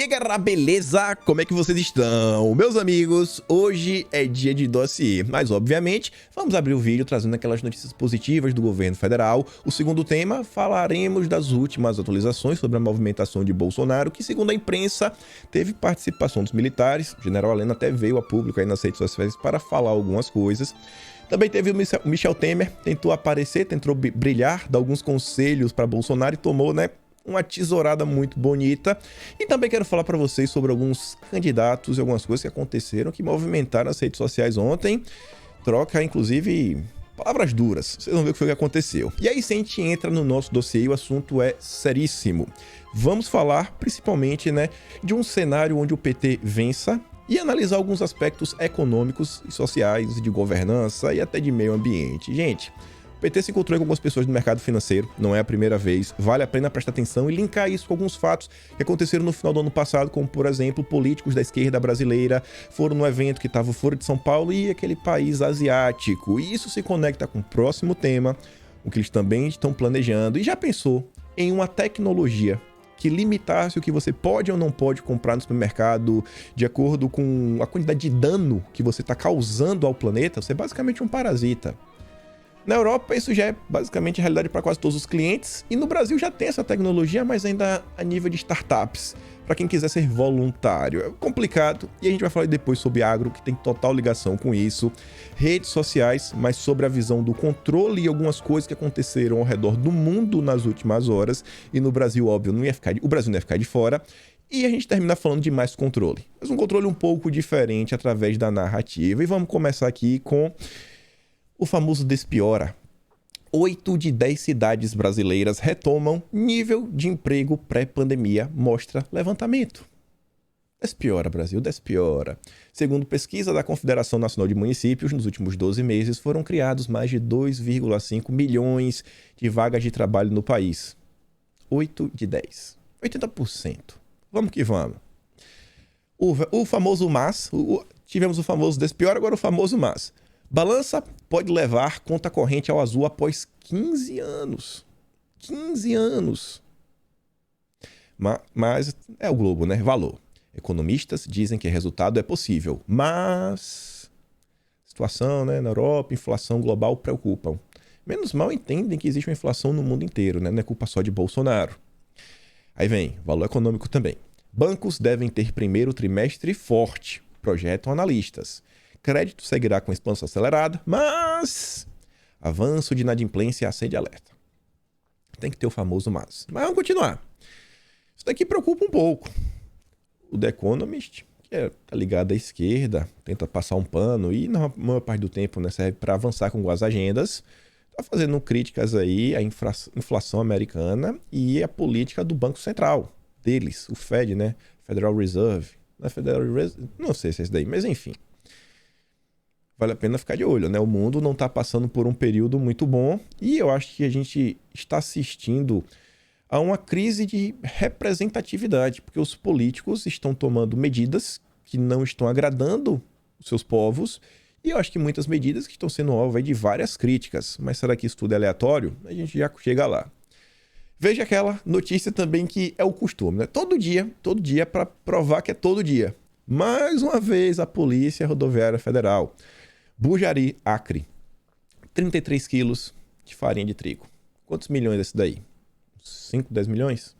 E aí, galera, beleza? Como é que vocês estão? Meus amigos, hoje é dia de dossiê, mas obviamente vamos abrir o vídeo trazendo aquelas notícias positivas do governo federal. O segundo tema, falaremos das últimas atualizações sobre a movimentação de Bolsonaro, que segundo a imprensa, teve participação dos militares. O general Heleno até veio a público aí nas redes sociais para falar algumas coisas. Também teve o Michel Temer, tentou aparecer, tentou brilhar, dar alguns conselhos para Bolsonaro e tomou, uma tesourada muito bonita. E também quero falar para vocês sobre alguns candidatos e algumas coisas que aconteceram, que movimentaram as redes sociais ontem. Troca, inclusive, palavras duras. Vocês vão ver o que foi que aconteceu. E aí, se a gente entra no nosso dossiê, o assunto é seríssimo. Vamos falar, principalmente, de um cenário onde o PT vença e analisar alguns aspectos econômicos e sociais, de governança e até de meio ambiente. Gente, o PT se encontrou com algumas pessoas do mercado financeiro, não é a primeira vez, vale a pena prestar atenção e linkar isso com alguns fatos que aconteceram no final do ano passado, como, por exemplo, políticos da esquerda brasileira foram no evento que estava fora de São Paulo e aquele país asiático. E isso se conecta com o próximo tema, o que eles também estão planejando. E já pensou em uma tecnologia que limitasse o que você pode ou não pode comprar no supermercado de acordo com a quantidade de dano que você está causando ao planeta? Você é basicamente um parasita. Na Europa, isso já é basicamente realidade para quase todos os clientes, e no Brasil já tem essa tecnologia, mas ainda a nível de startups, para quem quiser ser voluntário. É complicado, e a gente vai falar depois sobre agro, que tem total ligação com isso, redes sociais, mas sobre a visão do controle e algumas coisas que aconteceram ao redor do mundo nas últimas horas, e no Brasil, óbvio, o Brasil não ia ficar de fora. E a gente termina falando de mais controle, mas um controle um pouco diferente através da narrativa. E vamos começar aqui com o famoso Despiora. 8 de 10 cidades brasileiras retomam nível de emprego pré-pandemia, mostra levantamento. Despiora, Brasil, despiora. Segundo pesquisa da Confederação Nacional de Municípios, nos últimos 12 meses foram criados mais de 2,5 milhões de vagas de trabalho no país. 8 de 10. 80%. Vamos que vamos. O famoso MAS, tivemos o famoso Despiora, agora o famoso MAS. Balança pode levar conta corrente ao azul após 15 anos. 15 anos. Mas é o Globo, Valor. Economistas dizem que o resultado é possível, mas a situação, na Europa, inflação global preocupam. Menos mal entendem que existe uma inflação no mundo inteiro, Não é culpa só de Bolsonaro. Aí vem, valor econômico também. Bancos devem ter primeiro trimestre forte, projetam analistas. Crédito seguirá com expansão acelerada, mas avanço de inadimplência acende alerta. Tem que ter o famoso mas. Mas vamos continuar. Isso daqui preocupa um pouco. O The Economist, que tá ligado à esquerda, tenta passar um pano e na maior parte do tempo serve para avançar com as agendas, está fazendo críticas aí à inflação americana e à política do Banco Central deles, o Fed, Federal Reserve. Não é Federal Reserve? Não sei se é isso daí, mas enfim. Vale a pena ficar de olho, O mundo não está passando por um período muito bom e eu acho que a gente está assistindo a uma crise de representatividade, porque os políticos estão tomando medidas que não estão agradando os seus povos e eu acho que muitas medidas que estão sendo alvo de várias críticas. Mas será que isso tudo é aleatório? A gente já chega lá. Veja aquela notícia também que é o costume, Todo dia para provar que é todo dia. Mais uma vez a Polícia Rodoviária Federal. Bujari, Acre, 33 quilos de farinha de trigo. Quantos milhões é esse daí? 5, 10 milhões?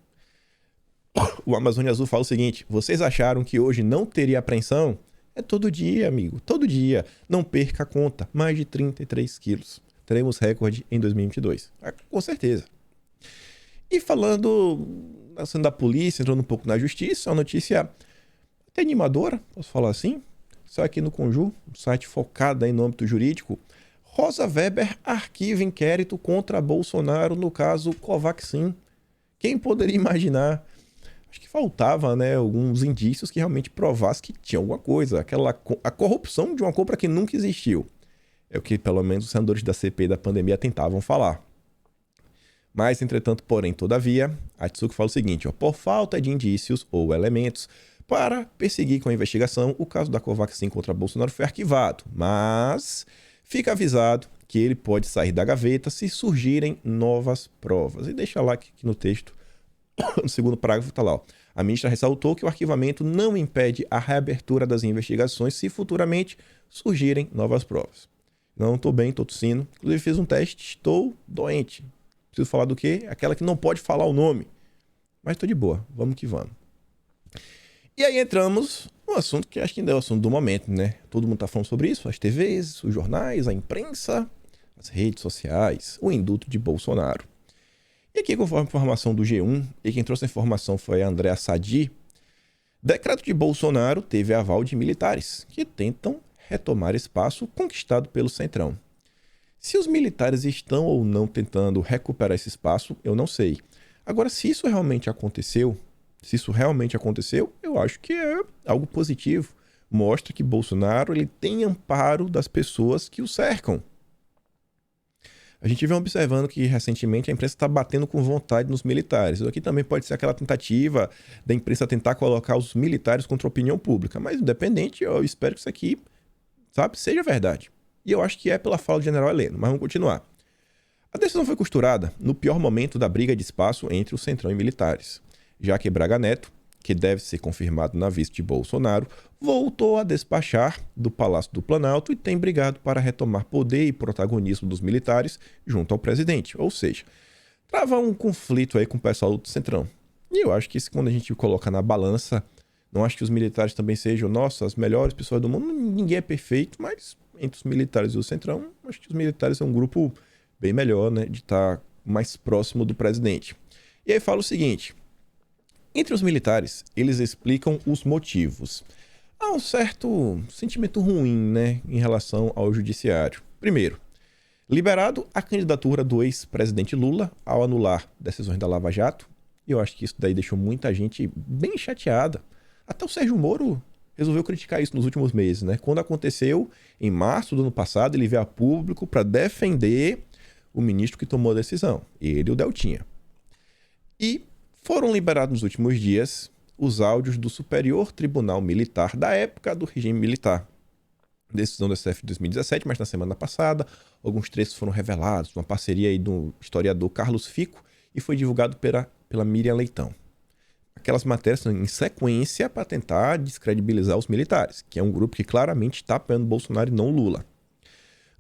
O Amazônia Azul fala o seguinte: vocês acharam que hoje não teria apreensão? É todo dia, amigo, todo dia. Não perca a conta, mais de 33 quilos. Teremos recorde em 2022, com certeza. E falando da polícia, entrando um pouco na justiça, uma notícia até animadora, posso falar assim? Só aqui no Conjur, um site focado aí no âmbito jurídico. Rosa Weber arquiva inquérito contra Bolsonaro no caso Covaxin. Quem poderia imaginar? Acho que faltava, alguns indícios que realmente provassem que tinha alguma coisa. A corrupção de uma compra que nunca existiu. É o que pelo menos os senadores da CPI da pandemia tentavam falar. Mas, entretanto, porém, todavia, a Tsuko fala o seguinte: por falta de indícios ou elementos para perseguir com a investigação, o caso da Covaxin contra Bolsonaro foi arquivado, mas fica avisado que ele pode sair da gaveta se surgirem novas provas. E deixa lá que no texto, no segundo parágrafo, está lá. A ministra ressaltou que o arquivamento não impede a reabertura das investigações se futuramente surgirem novas provas. Não estou bem, estou tossindo. Inclusive fiz um teste, estou doente. Preciso falar do quê? Aquela que não pode falar o nome. Mas estou de boa, vamos que vamos. E aí entramos no assunto que acho que ainda é o assunto do momento, né? Todo mundo está falando sobre isso, as TVs, os jornais, a imprensa, as redes sociais, o indulto de Bolsonaro. E aqui, conforme a informação do G1, e quem trouxe a informação foi a Andréa Sadi, decreto de Bolsonaro teve aval de militares, que tentam retomar espaço conquistado pelo Centrão. Se os militares estão ou não tentando recuperar esse espaço, eu não sei. Agora, se isso realmente aconteceu, eu acho que é algo positivo. Mostra que Bolsonaro ele tem amparo das pessoas que o cercam. A gente vem observando que, recentemente, a imprensa está batendo com vontade nos militares. Isso aqui também pode ser aquela tentativa da imprensa tentar colocar os militares contra a opinião pública. Mas, independente, eu espero que isso aqui, seja verdade. E eu acho que é pela fala do general Heleno. Mas vamos continuar. A decisão foi costurada no pior momento da briga de espaço entre o Centrão e militares, já que Braga Neto, que deve ser confirmado na vice de Bolsonaro, voltou a despachar do Palácio do Planalto e tem brigado para retomar poder e protagonismo dos militares junto ao presidente. Ou seja, trava um conflito aí com o pessoal do Centrão. E eu acho que isso, quando a gente coloca na balança, não acho que os militares também sejam, nossa, as melhores pessoas do mundo. Ninguém é perfeito, mas entre os militares e o Centrão, acho que os militares são um grupo bem melhor, né, de estar mais próximo do presidente. E aí fala o seguinte: entre os militares, eles explicam os motivos. Há um certo sentimento ruim, né, em relação ao judiciário. Primeiro, liberado a candidatura do ex-presidente Lula ao anular decisões da Lava Jato. E eu acho que isso daí deixou muita gente bem chateada. Até o Sérgio Moro resolveu criticar isso nos últimos meses, né? Quando aconteceu, em março do ano passado, ele veio a público para defender o ministro que tomou a decisão, ele e o Deltinha. E foram liberados nos últimos dias os áudios do Superior Tribunal Militar da época do regime militar. Decisão do STF de 2017, mas na semana passada, alguns trechos foram revelados, uma parceria aí do historiador Carlos Fico, e foi divulgado pela Miriam Leitão. Aquelas matérias em sequência para tentar descredibilizar os militares, que é um grupo que claramente está apoiando Bolsonaro e não Lula.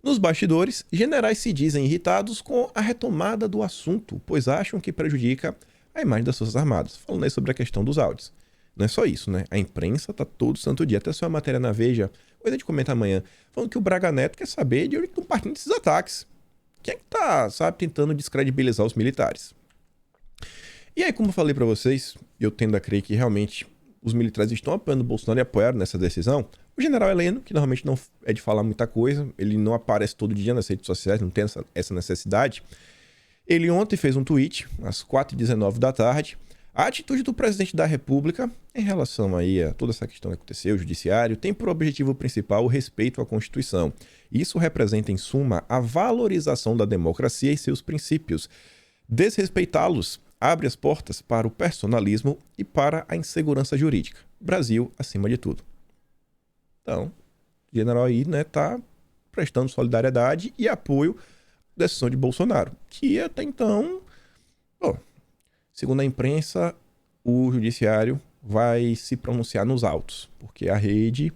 Nos bastidores, generais se dizem irritados com a retomada do assunto, pois acham que prejudica a imagem das Forças Armadas. Falando aí sobre a questão dos áudios. Não é só isso, né? A imprensa tá todo santo dia. Até só a matéria na Veja, coisa de comentar amanhã, falando que o Braga Neto quer saber de onde estão partindo esses ataques. Quem é que tá, tentando descredibilizar os militares? E aí, como eu falei pra vocês, eu tendo a crer que realmente os militares estão apoiando o Bolsonaro e apoiaram nessa decisão, o general Heleno, que normalmente não é de falar muita coisa, ele não aparece todo dia nas redes sociais, não tem essa necessidade. Ele ontem fez um tweet, às 4h19 da tarde, a atitude do presidente da República em relação aí a toda essa questão que aconteceu, o judiciário, tem por objetivo principal o respeito à Constituição. Isso representa, em suma, a valorização da democracia e seus princípios. Desrespeitá-los abre as portas para o personalismo e para a insegurança jurídica. Brasil, acima de tudo. Então, o general aí, né, tá prestando solidariedade e apoio à decisão de Bolsonaro, que até então, segundo a imprensa, o judiciário vai se pronunciar nos autos, porque a Rede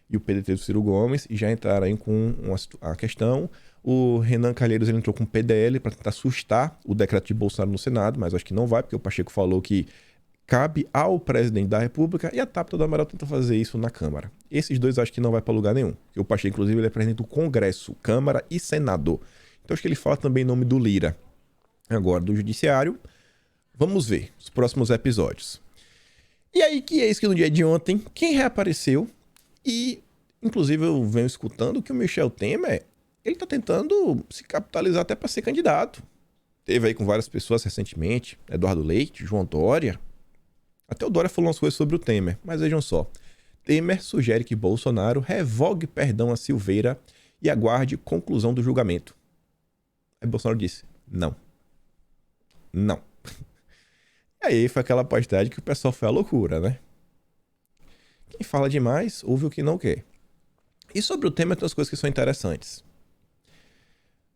e o PDT do Ciro Gomes já entraram aí com a questão. O Renan Calheiros ele entrou com um PDL para tentar sustar o decreto de Bolsonaro no Senado, mas acho que não vai, porque o Pacheco falou que cabe ao presidente da República, e a Tabata do Amaral tenta fazer isso na Câmara. Esses dois acho que não vai para lugar nenhum, porque o Pacheco, inclusive, ele representa o Congresso, Câmara e Senado. Então acho que ele fala também em nome do Lira. Agora, do Judiciário, vamos ver os próximos episódios. E aí, que é isso que no dia de ontem, quem reapareceu, e inclusive eu venho escutando que o Michel Temer, ele tá tentando se capitalizar até para ser candidato. Teve aí com várias pessoas recentemente, Eduardo Leite, João Dória. Até o Dória falou umas coisas sobre o Temer, mas vejam só. Temer sugere que Bolsonaro revogue perdão a Silveira e aguarde conclusão do julgamento. Aí Bolsonaro disse, não. Não. E aí foi aquela postagem que o pessoal foi à loucura, né? Quem fala demais, ouve o que não quer. E sobre o Temer tem umas coisas que são interessantes.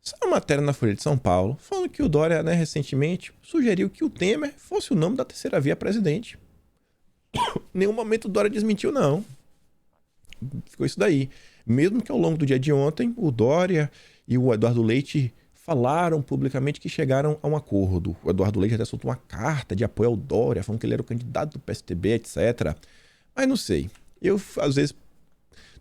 Saiu uma matéria na Folha de São Paulo falando que o Dória, né, recentemente, sugeriu que o Temer fosse o nome da terceira via presidente. Em nenhum momento o Dória desmentiu, não. Ficou isso daí. Mesmo que ao longo do dia de ontem, o Dória e o Eduardo Leite falaram publicamente que chegaram a um acordo. O Eduardo Leite até soltou uma carta de apoio ao Dória, falando que ele era o candidato do PSDB, etc. Mas não sei. Eu, às vezes,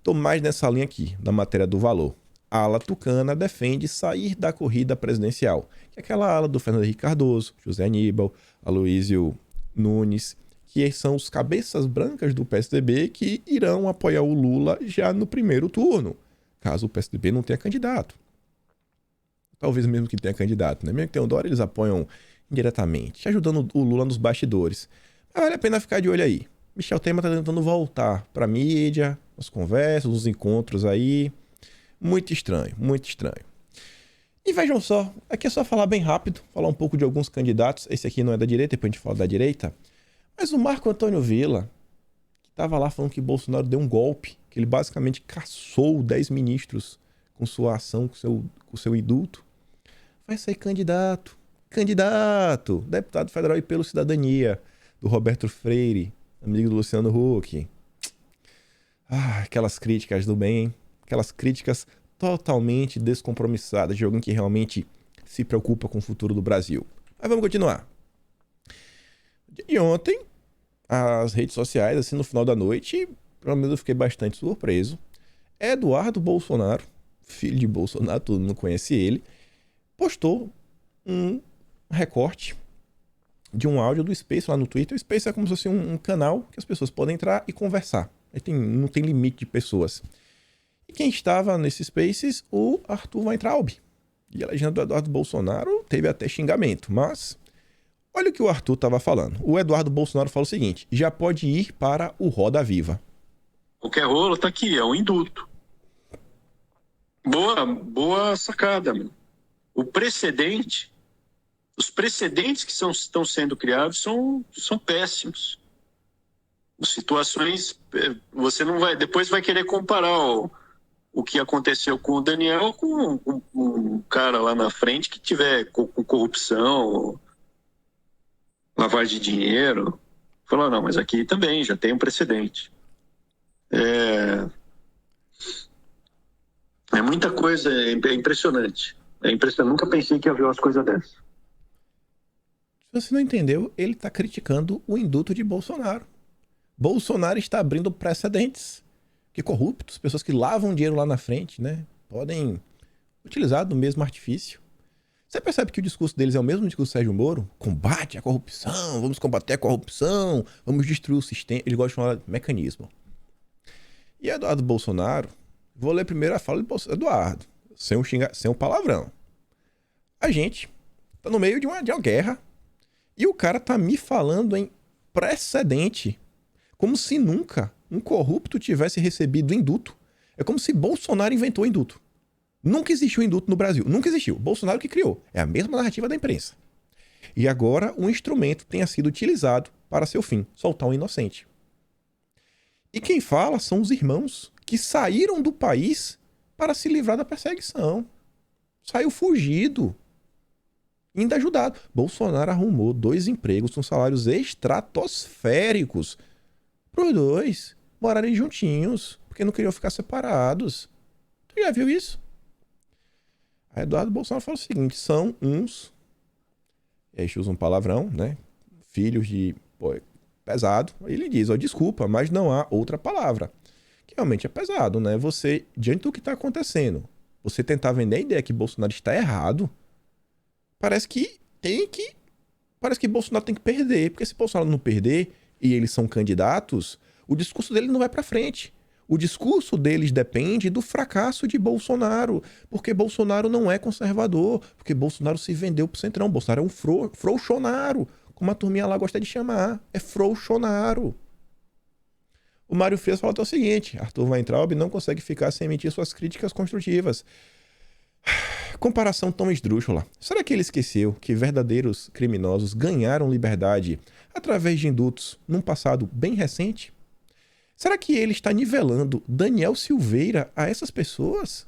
tô mais nessa linha aqui, da matéria do Valor. A ala tucana defende sair da corrida presidencial, que é aquela ala do Fernando Henrique Cardoso, José Aníbal, Aloysio Nunes, que são os cabeças brancas do PSDB que irão apoiar o Lula já no primeiro turno, caso o PSDB não tenha candidato. Talvez mesmo que tenha candidato, né? Mesmo que tenha o Dória, eles apoiam indiretamente, ajudando o Lula nos bastidores. Mas vale a pena ficar de olho aí. Michel Temer tá tentando voltar pra mídia, nas conversas, nos encontros aí. Muito estranho, muito estranho. E vejam só, aqui é só falar bem rápido, falar um pouco de alguns candidatos. Esse aqui não é da direita, depois a gente fala da direita. Mas o Marco Antônio Villa, que estava lá falando que Bolsonaro deu um golpe, que ele basicamente caçou 10 ministros com sua ação, com seu indulto, vai ser candidato. Candidato! Deputado federal e pelo Cidadania, do Roberto Freire, amigo do Luciano Huck. Aquelas críticas do bem, hein? Aquelas críticas totalmente descompromissadas de alguém que realmente se preocupa com o futuro do Brasil. Mas vamos continuar. E ontem, as redes sociais, assim, no final da noite, pelo menos eu fiquei bastante surpreso. Eduardo Bolsonaro, filho de Bolsonaro, todo mundo conhece ele, postou um recorte de um áudio do Space lá no Twitter. O Space é como se fosse um canal que as pessoas podem entrar e conversar. Não tem limite de pessoas. E quem estava nesse Spaces? O Arthur Weintraub. E a legenda do Eduardo Bolsonaro teve até xingamento, mas olha o que o Arthur estava falando. O Eduardo Bolsonaro fala o seguinte: já pode ir para o Roda Viva. Qualquer rolo tá aqui, é um indulto. Boa sacada, mano. Os precedentes que estão sendo criados são péssimos. Situações, você não vai, depois vai querer comparar o que aconteceu com o Daniel com um cara lá na frente que tiver com corrupção, lavagem de dinheiro. Falou, não, mas aqui também já tem um precedente. É muita coisa, é impressionante. É impressionante. Nunca pensei que ia ver umas coisas dessas. Se você não entendeu, ele está criticando o indulto de Bolsonaro. Bolsonaro está abrindo precedentes. Que corruptos, pessoas que lavam dinheiro lá na frente, né? Podem utilizar do mesmo artifício. Você percebe que o discurso deles é o mesmo discurso do Sérgio Moro? Combate à corrupção, vamos combater a corrupção, vamos destruir o sistema. Ele gosta de falar de mecanismo. E Eduardo Bolsonaro, vou ler primeiro a fala de Eduardo, sem um palavrão. A gente tá no meio de uma guerra e o cara tá me falando em precedente, como se nunca um corrupto tivesse recebido indulto. É como se Bolsonaro inventou o indulto. Nunca existiu indulto no Brasil. Nunca existiu. Bolsonaro que criou. É a mesma narrativa da imprensa. E agora um instrumento tenha sido utilizado para seu fim, soltar um inocente. E quem fala são os irmãos que saíram do país para se livrar da perseguição. Saiu fugido. Ainda ajudado. Bolsonaro arrumou 2 empregos com salários estratosféricos para os 2 morarem juntinhos, porque não queriam ficar separados. Tu já viu isso? A Eduardo Bolsonaro fala o seguinte: são uns, e aí usa um palavrão, né? Filhos de... pesado. Ele diz, desculpa, mas não há outra palavra. Que realmente é pesado, né? Você, diante do que está acontecendo, você tentar vender a ideia que Bolsonaro está errado, parece que Bolsonaro tem que perder. Porque se Bolsonaro não perder e eles são candidatos, o discurso dele não vai para frente. O discurso deles depende do fracasso de Bolsonaro, porque Bolsonaro não é conservador, porque Bolsonaro se vendeu pro Centrão. Bolsonaro é um frouxonaro, como a turminha lá gosta de chamar. É frouxonaro. O Mário Frias fala o seguinte: Arthur Weintraub não consegue ficar sem emitir suas críticas construtivas. Comparação tão esdrúxula. Será que ele esqueceu que verdadeiros criminosos ganharam liberdade através de indultos num passado bem recente? Será que ele está nivelando Daniel Silveira a essas pessoas?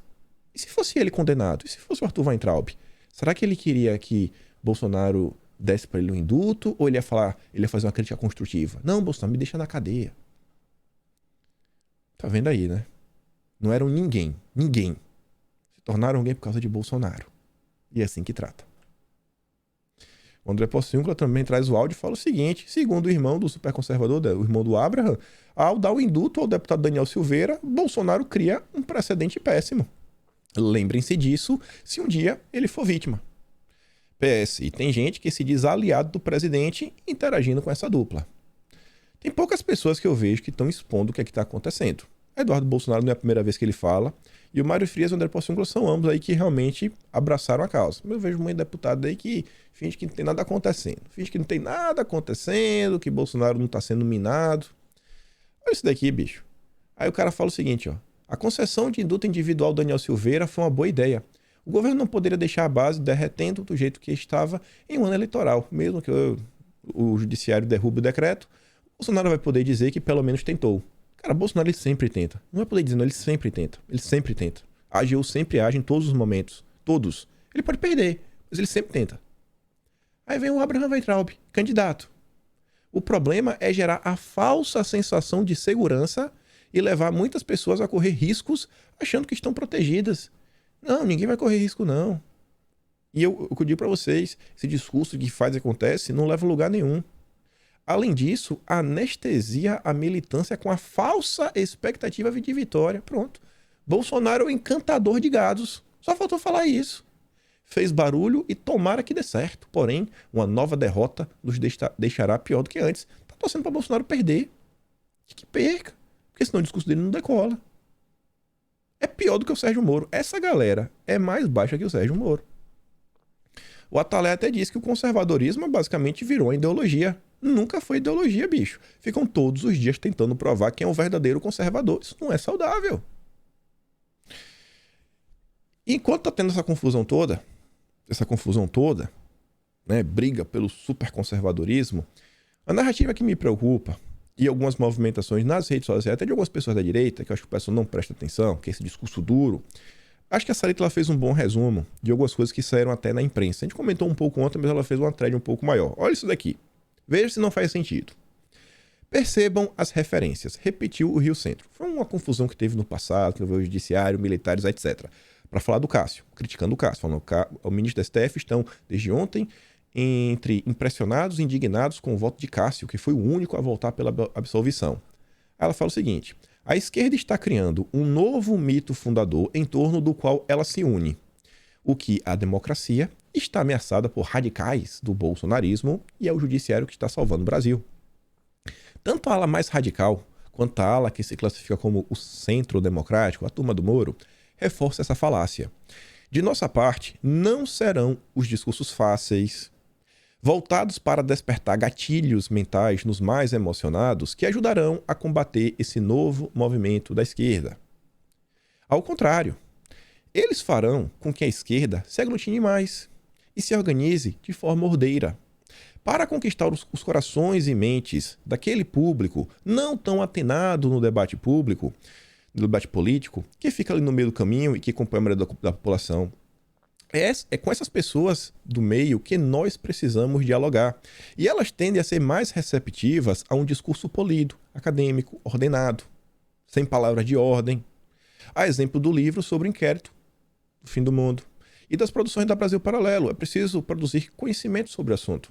E se fosse ele condenado? E se fosse o Arthur Weintraub? Será que ele queria que Bolsonaro Desse pra ele um indulto ou ele ia fazer uma crítica construtiva? Não, Bolsonaro, me deixa na cadeia. Tá vendo aí, né? Não eram ninguém. Se tornaram alguém por causa de Bolsonaro. E é assim que trata. O André Porciúncula também traz o áudio e fala o seguinte: segundo o irmão do superconservador, o irmão do Abraham, ao dar o indulto ao deputado Daniel Silveira, Bolsonaro cria um precedente péssimo. Lembrem-se disso se um dia ele for vítima. PS, e tem gente que se diz aliado do presidente interagindo com essa dupla. Tem poucas pessoas que eu vejo que estão expondo o que é que está acontecendo. Eduardo Bolsonaro não é a primeira vez que ele fala, e o Mário Frias e o André Porciúncula são ambos aí que realmente abraçaram a causa. Eu vejo muito deputado aí que finge que não tem nada acontecendo. Que Bolsonaro não está sendo minado. Olha isso daqui, bicho. Aí o cara fala o seguinte, ó. A concessão de indulto individual do Daniel Silveira foi uma boa ideia. O governo não poderia deixar a base derretendo do jeito que estava em um ano eleitoral. Mesmo que o judiciário derrube o decreto, Bolsonaro vai poder dizer que pelo menos tentou. Cara, Bolsonaro ele sempre tenta. Não vai poder dizer, não, ele sempre tenta. A AGU sempre age em todos os momentos. Todos. Ele pode perder, mas ele sempre tenta. Aí vem o Abraham Weintraub, candidato. O problema é gerar a falsa sensação de segurança e levar muitas pessoas a correr riscos achando que estão protegidas. Não, ninguém vai correr risco, não. E eu digo pra vocês, esse discurso que faz e acontece não leva a lugar nenhum. Além disso, anestesia a militância com a falsa expectativa de vitória. Pronto. Bolsonaro é o encantador de gados. Só faltou falar isso. Fez barulho e tomara que dê certo. Porém, uma nova derrota nos deixará pior do que antes. Tá torcendo pra Bolsonaro perder. Que perca. Porque senão o discurso dele não decola. É pior do que o Sérgio Moro. Essa galera é mais baixa que o Sérgio Moro. O Atalé até disse que o conservadorismo basicamente virou uma ideologia. Nunca foi ideologia, bicho. Ficam todos os dias tentando provar quem é o verdadeiro conservador. Isso não é saudável. E enquanto tá tendo essa confusão toda, né, briga pelo superconservadorismo, a narrativa que me preocupa e algumas movimentações nas redes sociais, até de algumas pessoas da direita, que eu acho que o pessoal não presta atenção, que é esse discurso duro. Acho que a Sarita ela fez um bom resumo de algumas coisas que saíram até na imprensa. A gente comentou um pouco ontem, mas ela fez uma thread um pouco maior. Olha isso daqui. Veja se não faz sentido. Percebam as referências. Repetiu o Rio Centro. Foi uma confusão que teve no passado, que envolveu o judiciário, militares, etc. Para falar do Cássio, criticando o Cássio, falando que o ministro da STF estão, desde ontem, impressionados e indignados com o voto de Cássio, que foi o único a votar pela absolvição. Ela fala o seguinte: a esquerda está criando um novo mito fundador em torno do qual ela se une. O que a democracia está ameaçada por radicais do bolsonarismo e é o judiciário que está salvando o Brasil. Tanto a ala mais radical quanto a ala que se classifica como o centro democrático, a turma do Moro, reforça essa falácia. De nossa parte, não serão os discursos fáceis, voltados para despertar gatilhos mentais nos mais emocionados, que ajudarão a combater esse novo movimento da esquerda. Ao contrário, eles farão com que a esquerda se aglutine mais e se organize de forma ordeira, para conquistar os corações e mentes daquele público não tão atenado no debate público, no debate político, que fica ali no meio do caminho e que acompanha a maioria da população. É com essas pessoas do meio que nós precisamos dialogar. E elas tendem a ser mais receptivas a um discurso polido, acadêmico, ordenado, sem palavras de ordem. A exemplo do livro sobre o inquérito do fim do mundo e das produções da Brasil Paralelo. É preciso produzir conhecimento sobre o assunto.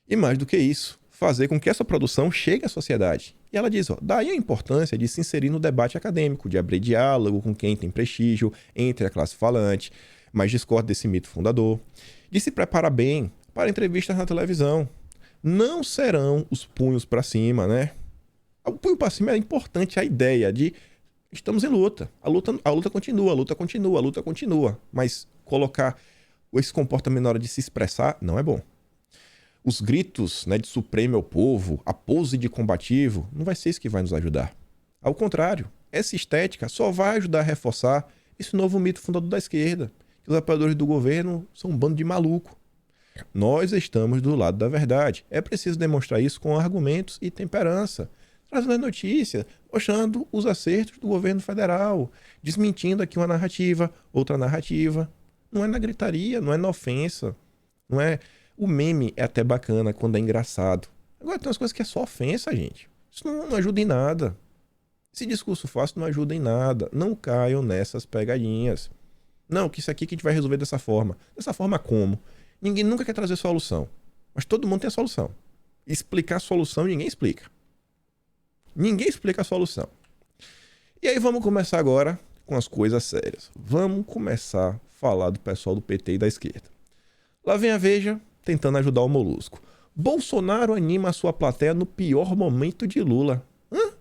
E mais do que isso, fazer com que essa produção chegue à sociedade. E ela diz, daí a importância de se inserir no debate acadêmico, de abrir diálogo com quem tem prestígio entre a classe falante, mas discorda desse mito fundador, de se preparar bem para entrevistas na televisão. Não serão os punhos para cima, né? O punho para cima é importante, a ideia de estamos em luta. A luta continua, mas colocar esse comportamento na hora de se expressar não é bom. Os gritos, né, de supremo ao povo, a pose de combativo, não vai ser isso que vai nos ajudar. Ao contrário, essa estética só vai ajudar a reforçar esse novo mito fundador da esquerda, que os apoiadores do governo são um bando de maluco. Nós estamos do lado da verdade. É preciso demonstrar isso com argumentos e temperança, trazendo notícia, mostrando os acertos do governo federal, desmentindo aqui uma narrativa, outra narrativa. Não é na gritaria, não é na ofensa, não é O meme é até bacana quando é engraçado. Agora tem umas coisas que é só ofensa, gente. Isso não ajuda em nada. Esse discurso fácil não ajuda em nada. Não caiam nessas pegadinhas. Não, que isso aqui que a gente vai resolver dessa forma. Dessa forma como? Ninguém nunca quer trazer solução. Mas todo mundo tem a solução. Explicar a solução ninguém explica. Ninguém explica a solução. E aí vamos começar agora com as coisas sérias. Vamos começar a falar do pessoal do PT e da esquerda. Lá vem a Veja tentando ajudar o Molusco. Bolsonaro anima a sua plateia no pior momento de Lula. Hã?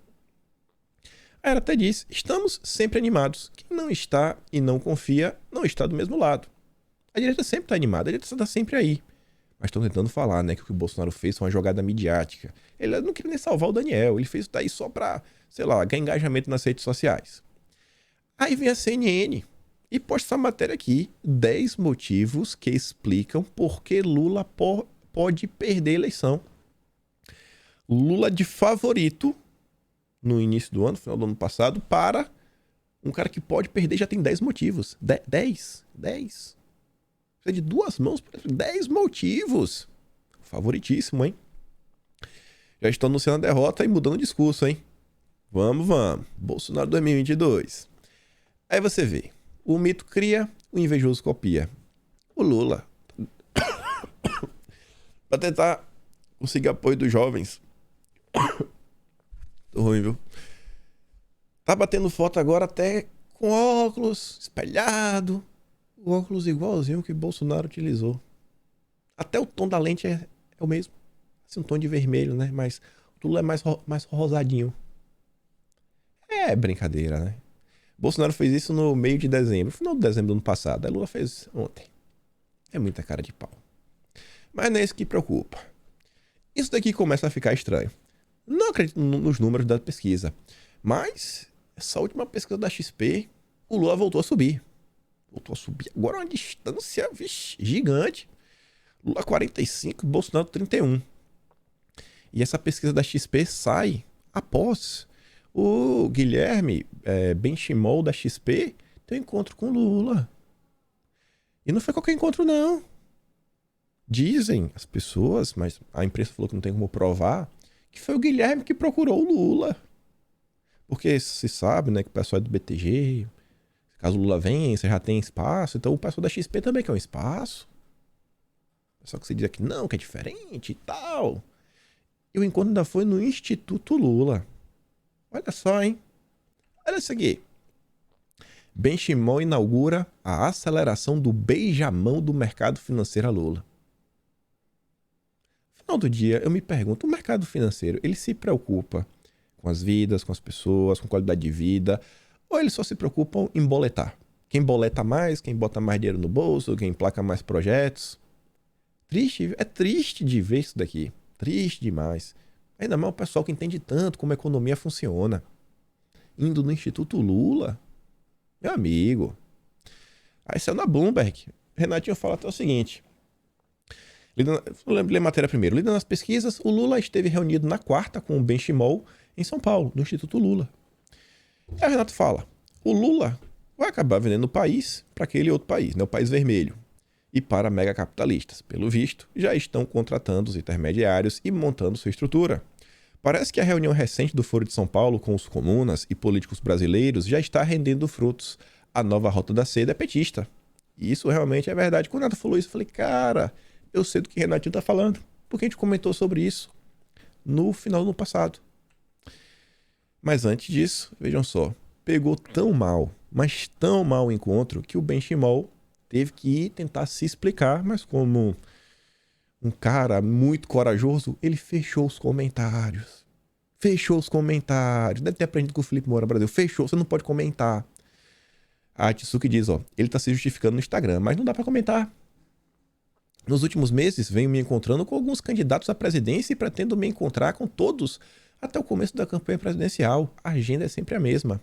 A Era até diz, estamos sempre animados. Quem não está e não confia, não está do mesmo lado. A direita sempre está animada, a direita está sempre aí. Mas estão tentando falar, né, que o que o Bolsonaro fez foi uma jogada midiática. Ele não queria nem salvar o Daniel, ele fez isso daí só pra, sei lá, ganhar engajamento nas redes sociais. Aí vem a CNN e posta essa matéria aqui, 10 motivos que explicam por que Lula pode perder a eleição. Lula de favorito no início do ano, final do ano passado, para um cara que pode perder já tem 10 motivos. 10. Precisa de 2 mãos para 10 motivos. Favoritíssimo, hein? Já estão anunciando a derrota e mudando o discurso, hein? Vamos. Bolsonaro 2022. Aí você vê. O mito cria, o invejoso copia. O Lula. Pra tentar conseguir apoio dos jovens. Tô ruim, viu? Tá batendo foto agora até com óculos espelhado. O óculos igualzinho que Bolsonaro utilizou. Até o tom da lente é o mesmo. Assim, um tom de vermelho, né? Mas o Lula é mais rosadinho. É brincadeira, né? Bolsonaro fez isso no meio de dezembro. Final de dezembro do ano passado. Aí Lula fez ontem. É muita cara de pau. Mas não é isso que preocupa. Isso daqui começa a ficar estranho. Não acredito nos números da pesquisa. Mas essa última pesquisa da XP, o Lula voltou a subir. Agora uma distância gigante. Lula 45, Bolsonaro 31. E essa pesquisa da XP sai após o Guilherme Benchimol da XP ter um encontro com Lula. E não foi qualquer encontro, não. Dizem as pessoas, mas a imprensa falou que não tem como provar, que foi o Guilherme que procurou o Lula. Porque se sabe, né, que o pessoal é do BTG, caso o Lula vença, já tem espaço, então o pessoal da XP também quer um espaço. Só que você diz que não, que é diferente e tal. E o encontro ainda foi no Instituto Lula. Olha só, hein? Olha isso aqui. Benchimol inaugura a aceleração do beijamão do mercado financeiro a Lula. No final do dia, eu me pergunto, o mercado financeiro, ele se preocupa com as vidas, com as pessoas, com qualidade de vida, ou eles só se preocupam em boletar? Quem boleta mais, quem bota mais dinheiro no bolso, quem emplaca mais projetos. É triste de ver isso daqui. Triste demais. Ainda mais o pessoal que entende tanto como a economia funciona. Indo no Instituto Lula. Meu amigo. Aí saiu na Bloomberg. Renatinho fala até o seguinte. Ler a matéria primeiro. Lidando nas pesquisas, o Lula esteve reunido na quarta com o Benchimol em São Paulo, no Instituto Lula. E a Renato fala, o Lula vai acabar vendendo o país para aquele outro país, né, o país vermelho. E para megacapitalistas, pelo visto, já estão contratando os intermediários e montando sua estrutura. Parece que a reunião recente do Foro de São Paulo com os comunas e políticos brasileiros já está rendendo frutos. A nova Rota da Seda é petista. E isso realmente é verdade. Quando o Renato falou isso, eu falei, cara, eu sei do que o Renatinho está falando. Porque a gente comentou sobre isso no final do ano passado. Mas antes disso, vejam só, pegou tão mal, mas tão mal o encontro, que o Benchimol teve que ir tentar se explicar, mas como um cara muito corajoso, ele fechou os comentários. Deve ter aprendido com o Felipe Moura Brasil. Fechou, você não pode comentar. A Atsuki diz, ó, ele tá se justificando no Instagram, mas não dá pra comentar. Nos últimos meses, venho me encontrando com alguns candidatos à presidência e pretendo me encontrar com todos até o começo da campanha presidencial. A agenda é sempre a mesma.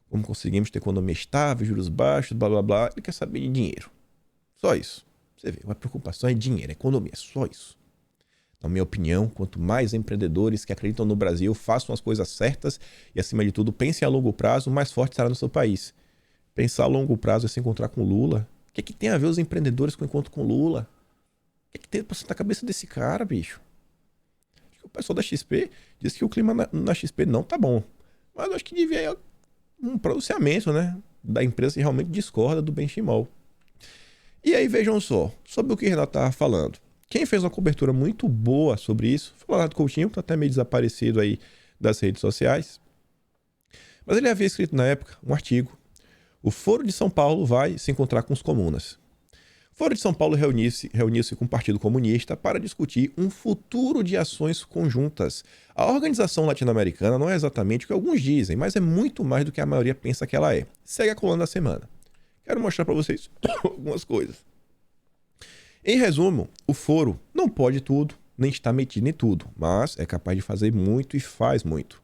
Como conseguimos ter economia estável, juros baixos, blá blá blá. Ele quer saber de dinheiro. Só isso. Você vê, a preocupação é dinheiro, é economia, só isso. Na minha opinião, quanto mais empreendedores que acreditam no Brasil façam as coisas certas e, acima de tudo, pensem a longo prazo, mais forte será no seu país. Pensar a longo prazo é se encontrar com Lula. O que tem a ver os empreendedores com o encontro com Lula? que tem pra na cabeça desse cara, bicho? O pessoal da XP diz que o clima na XP não tá bom. Mas eu acho que devia haver um pronunciamento, né? Da empresa que realmente discorda do benchimol. E aí, vejam só, sobre o que o Renato estava falando. Quem fez uma cobertura muito boa sobre isso foi o Renato Coutinho, que tá até meio desaparecido aí das redes sociais. Mas ele havia escrito na época um artigo. O Foro de São Paulo vai se encontrar com os comunas. O Foro de São Paulo reuniu-se com o Partido Comunista para discutir um futuro de ações conjuntas. A organização latino-americana não é exatamente o que alguns dizem, mas é muito mais do que a maioria pensa que ela é. Segue a coluna da semana. Quero mostrar para vocês algumas coisas. Em resumo, o Foro não pode tudo, nem está metido em tudo, mas é capaz de fazer muito e faz muito.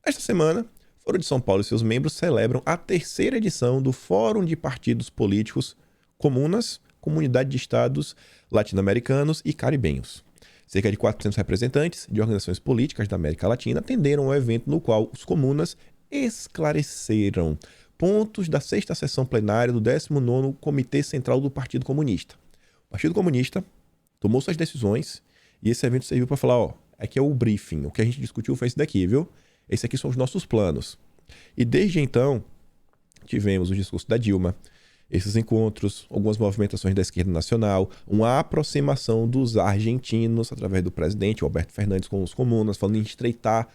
Esta semana, o Foro de São Paulo e seus membros celebram a 3ª edição do Fórum de Partidos Políticos Comunas, Comunidade de Estados Latino-Americanos e Caribenhos. Cerca de 400 representantes de organizações políticas da América Latina atenderam ao evento no qual os comunas esclareceram pontos da 6ª sessão plenária do 19º Comitê Central do Partido Comunista. O Partido Comunista tomou suas decisões e esse evento serviu para falar, aqui é o briefing, o que a gente discutiu foi esse daqui, viu? Esses aqui são os nossos planos. E desde então, tivemos o discurso da Dilma, esses encontros, algumas movimentações da esquerda nacional, uma aproximação dos argentinos através do presidente Alberto Fernandes com os comunas, falando em estreitar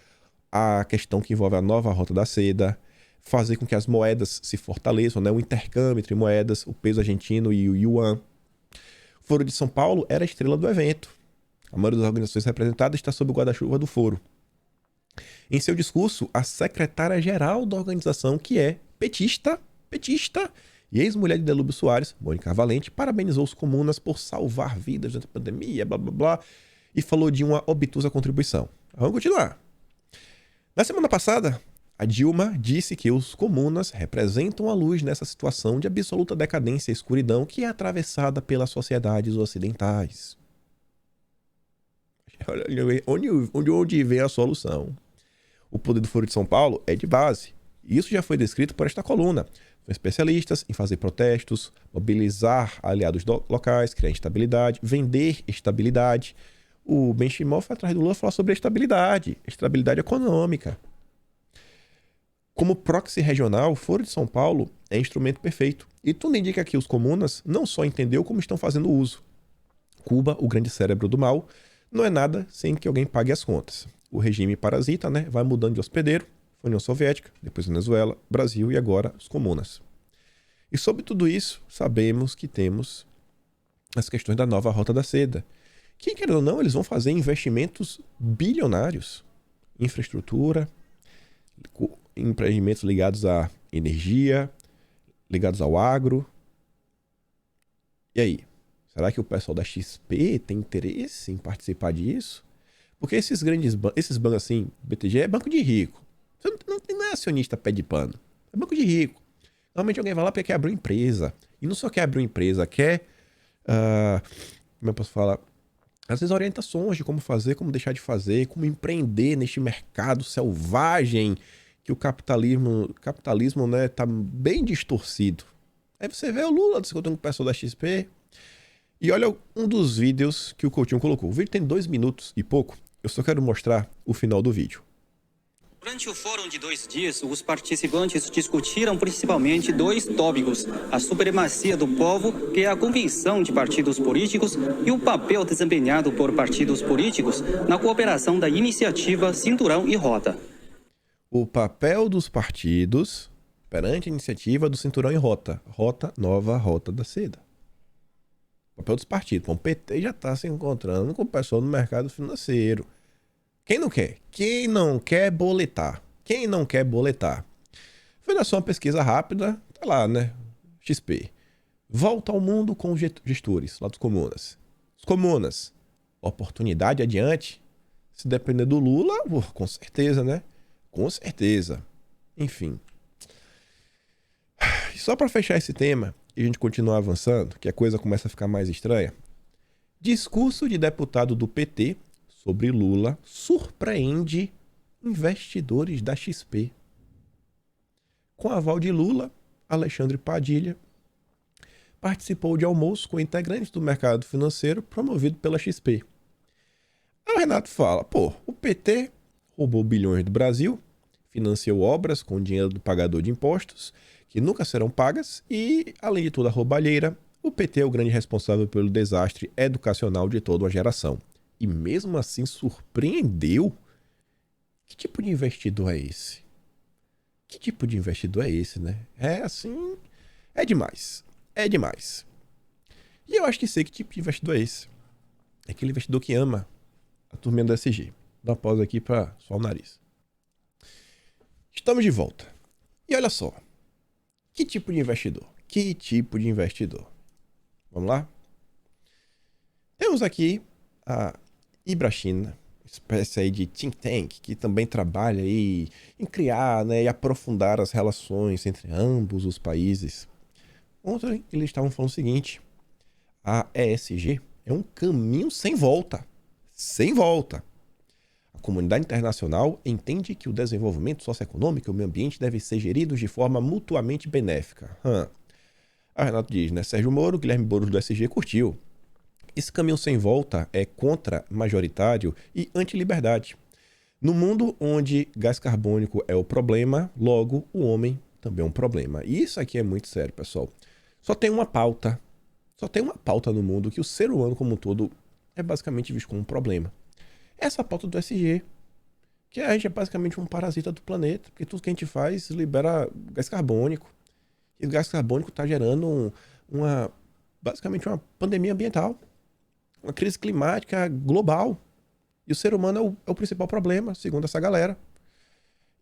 a questão que envolve a nova Rota da Seda, fazer com que as moedas se fortaleçam, né? O intercâmbio entre moedas, o peso argentino e o yuan. O Foro de São Paulo era a estrela do evento. A maioria das organizações representadas está sob o guarda-chuva do Foro. Em seu discurso, a secretária-geral da organização, que é petista, e ex-mulher de Delúbio Soares, Mônica Valente, parabenizou os comunas por salvar vidas durante a pandemia, blá blá blá, e falou de uma obtusa contribuição. Vamos continuar. Na semana passada, a Dilma disse que os comunas representam a luz nessa situação de absoluta decadência e escuridão que é atravessada pelas sociedades ocidentais. Olha onde vem a solução. O poder do Foro de São Paulo é de base. Isso já foi descrito por esta coluna. São especialistas em fazer protestos, mobilizar aliados locais, criar instabilidade, vender estabilidade. O Benchimol foi atrás do Lula falar sobre estabilidade econômica. Como proxy regional, o Foro de São Paulo é instrumento perfeito. E tudo indica que os comunas não só entendeu como estão fazendo uso. Cuba, o grande cérebro do mal, não é nada sem que alguém pague as contas. O regime parasita, né, vai mudando de hospedeiro. União Soviética, depois Venezuela, Brasil e agora os comunas. E sobre tudo isso, sabemos que temos as questões da nova Rota da Seda. Que, querendo ou não, eles vão fazer investimentos bilionários. Infraestrutura, empreendimentos ligados à energia, ligados ao agro. E aí? Será que o pessoal da XP tem interesse em participar disso? Porque esses bancos assim, BTG é banco de rico. Não é acionista pé de pano. É banco de rico. Normalmente alguém vai lá porque quer abrir uma empresa. E não só quer abrir uma empresa, quer... como eu posso falar? Às vezes orientações de como fazer, como deixar de fazer, como empreender neste mercado selvagem que o capitalismo, né, tá bem distorcido. Aí você vê o Lula discutindo com o pessoal da XP. E olha um dos vídeos que o Coutinho colocou. O vídeo tem 2 minutos e pouco. Eu só quero mostrar o final do vídeo. Durante o fórum de 2 dias, os participantes discutiram principalmente 2 tópicos: a supremacia do povo, que é a convenção de partidos políticos, e o papel desempenhado por partidos políticos na cooperação da iniciativa Cinturão e Rota. O papel dos partidos perante a iniciativa do Cinturão e Rota. Nova Rota da Seda. O papel dos partidos. Bom, o PT já está se encontrando com o pessoal no mercado financeiro. Quem não quer? Quem não quer boletar? Quem não quer boletar? Foi só uma pesquisa rápida, tá lá, né? XP. Volta ao mundo com os gestores lá dos comunas. Os comunas, oportunidade adiante? Se depender do Lula, com certeza, né? Com certeza. Enfim. Só para fechar esse tema e a gente continuar avançando, que a coisa começa a ficar mais estranha. Discurso de deputado do PT sobre Lula surpreende investidores da XP. Com aval de Lula, Alexandre Padilha participou de almoço com integrantes do mercado financeiro promovido pela XP. Aí o Renato fala, pô, o PT roubou bilhões do Brasil, financiou obras com dinheiro do pagador de impostos, que nunca serão pagas, e, além de toda a roubalheira, o PT é o grande responsável pelo desastre educacional de toda uma geração. E mesmo assim surpreendeu? Que tipo de investidor é esse? Que tipo de investidor é esse, né? É assim, é demais. É demais. E eu acho que sei que tipo de investidor é esse. É aquele investidor que ama a turminha do SG. Dá uma pausa aqui para suar o nariz. Estamos de volta. E olha só. Que tipo de investidor? Que tipo de investidor? Vamos lá? Temos aqui a Ibrachina, espécie aí de think tank, que também trabalha aí em criar, né, e aprofundar as relações entre ambos os países. Ontem eles estavam falando o seguinte: a ESG é um caminho sem volta. Sem volta. A comunidade internacional entende que o desenvolvimento socioeconômico e o meio ambiente devem ser geridos de forma mutuamente benéfica. A Renato diz, né? Sérgio Moro, Guilherme Boulos do SG curtiu. Esse caminho sem volta é contra-majoritário e anti-liberdade. No mundo onde gás carbônico é o problema, logo o homem também é um problema. E isso aqui é muito sério, pessoal. Só tem uma pauta no mundo que o ser humano como um todo é basicamente visto como um problema. Essa pauta do SG, que a gente é basicamente um parasita do planeta, porque tudo que a gente faz libera gás carbônico. E o gás carbônico está gerando basicamente uma pandemia ambiental, uma crise climática global. E o ser humano é o principal problema, segundo essa galera.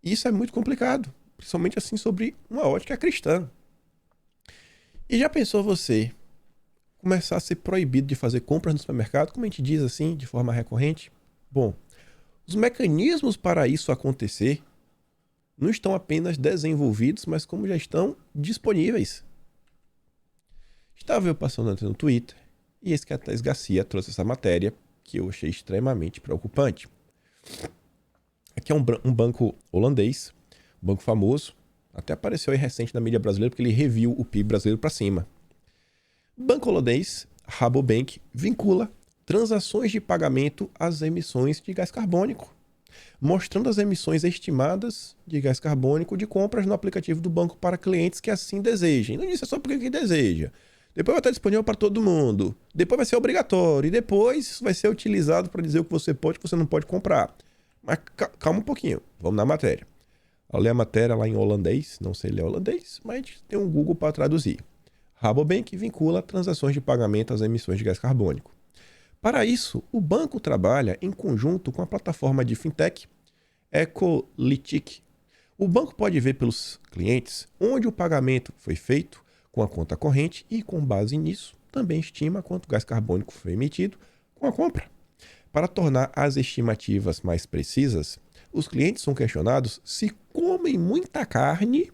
E isso é muito complicado, principalmente assim sobre uma ótica cristã. E já pensou você começar a ser proibido de fazer compras no supermercado, como a gente diz assim, de forma recorrente? Bom, os mecanismos para isso acontecer não estão apenas desenvolvidos, mas como já estão disponíveis. Estava eu passando no Twitter e esse que a Thais Garcia trouxe essa matéria que eu achei extremamente preocupante. Aqui é um banco holandês, um banco famoso, até apareceu aí recente na mídia brasileira porque ele reviu o PIB brasileiro para cima. Banco holandês, Rabobank, vincula transações de pagamento às emissões de gás carbônico, mostrando as emissões estimadas de gás carbônico de compras no aplicativo do banco para clientes que assim desejem. Não disse só para quem deseja. Depois vai estar disponível para todo mundo. Depois vai ser obrigatório. E depois vai ser utilizado para dizer o que você pode e o que você não pode comprar. Mas calma um pouquinho. Vamos na matéria. Eu leio a matéria lá em holandês. Não sei ler holandês, mas a gente tem um Google para traduzir. Rabobank vincula transações de pagamento às emissões de gás carbônico. Para isso, o banco trabalha em conjunto com a plataforma de fintech Ecolytic. O banco pode ver pelos clientes onde o pagamento foi feito com a conta corrente e, com base nisso, também estima quanto gás carbônico foi emitido com a compra. Para tornar as estimativas mais precisas, os clientes são questionados se comem muita carne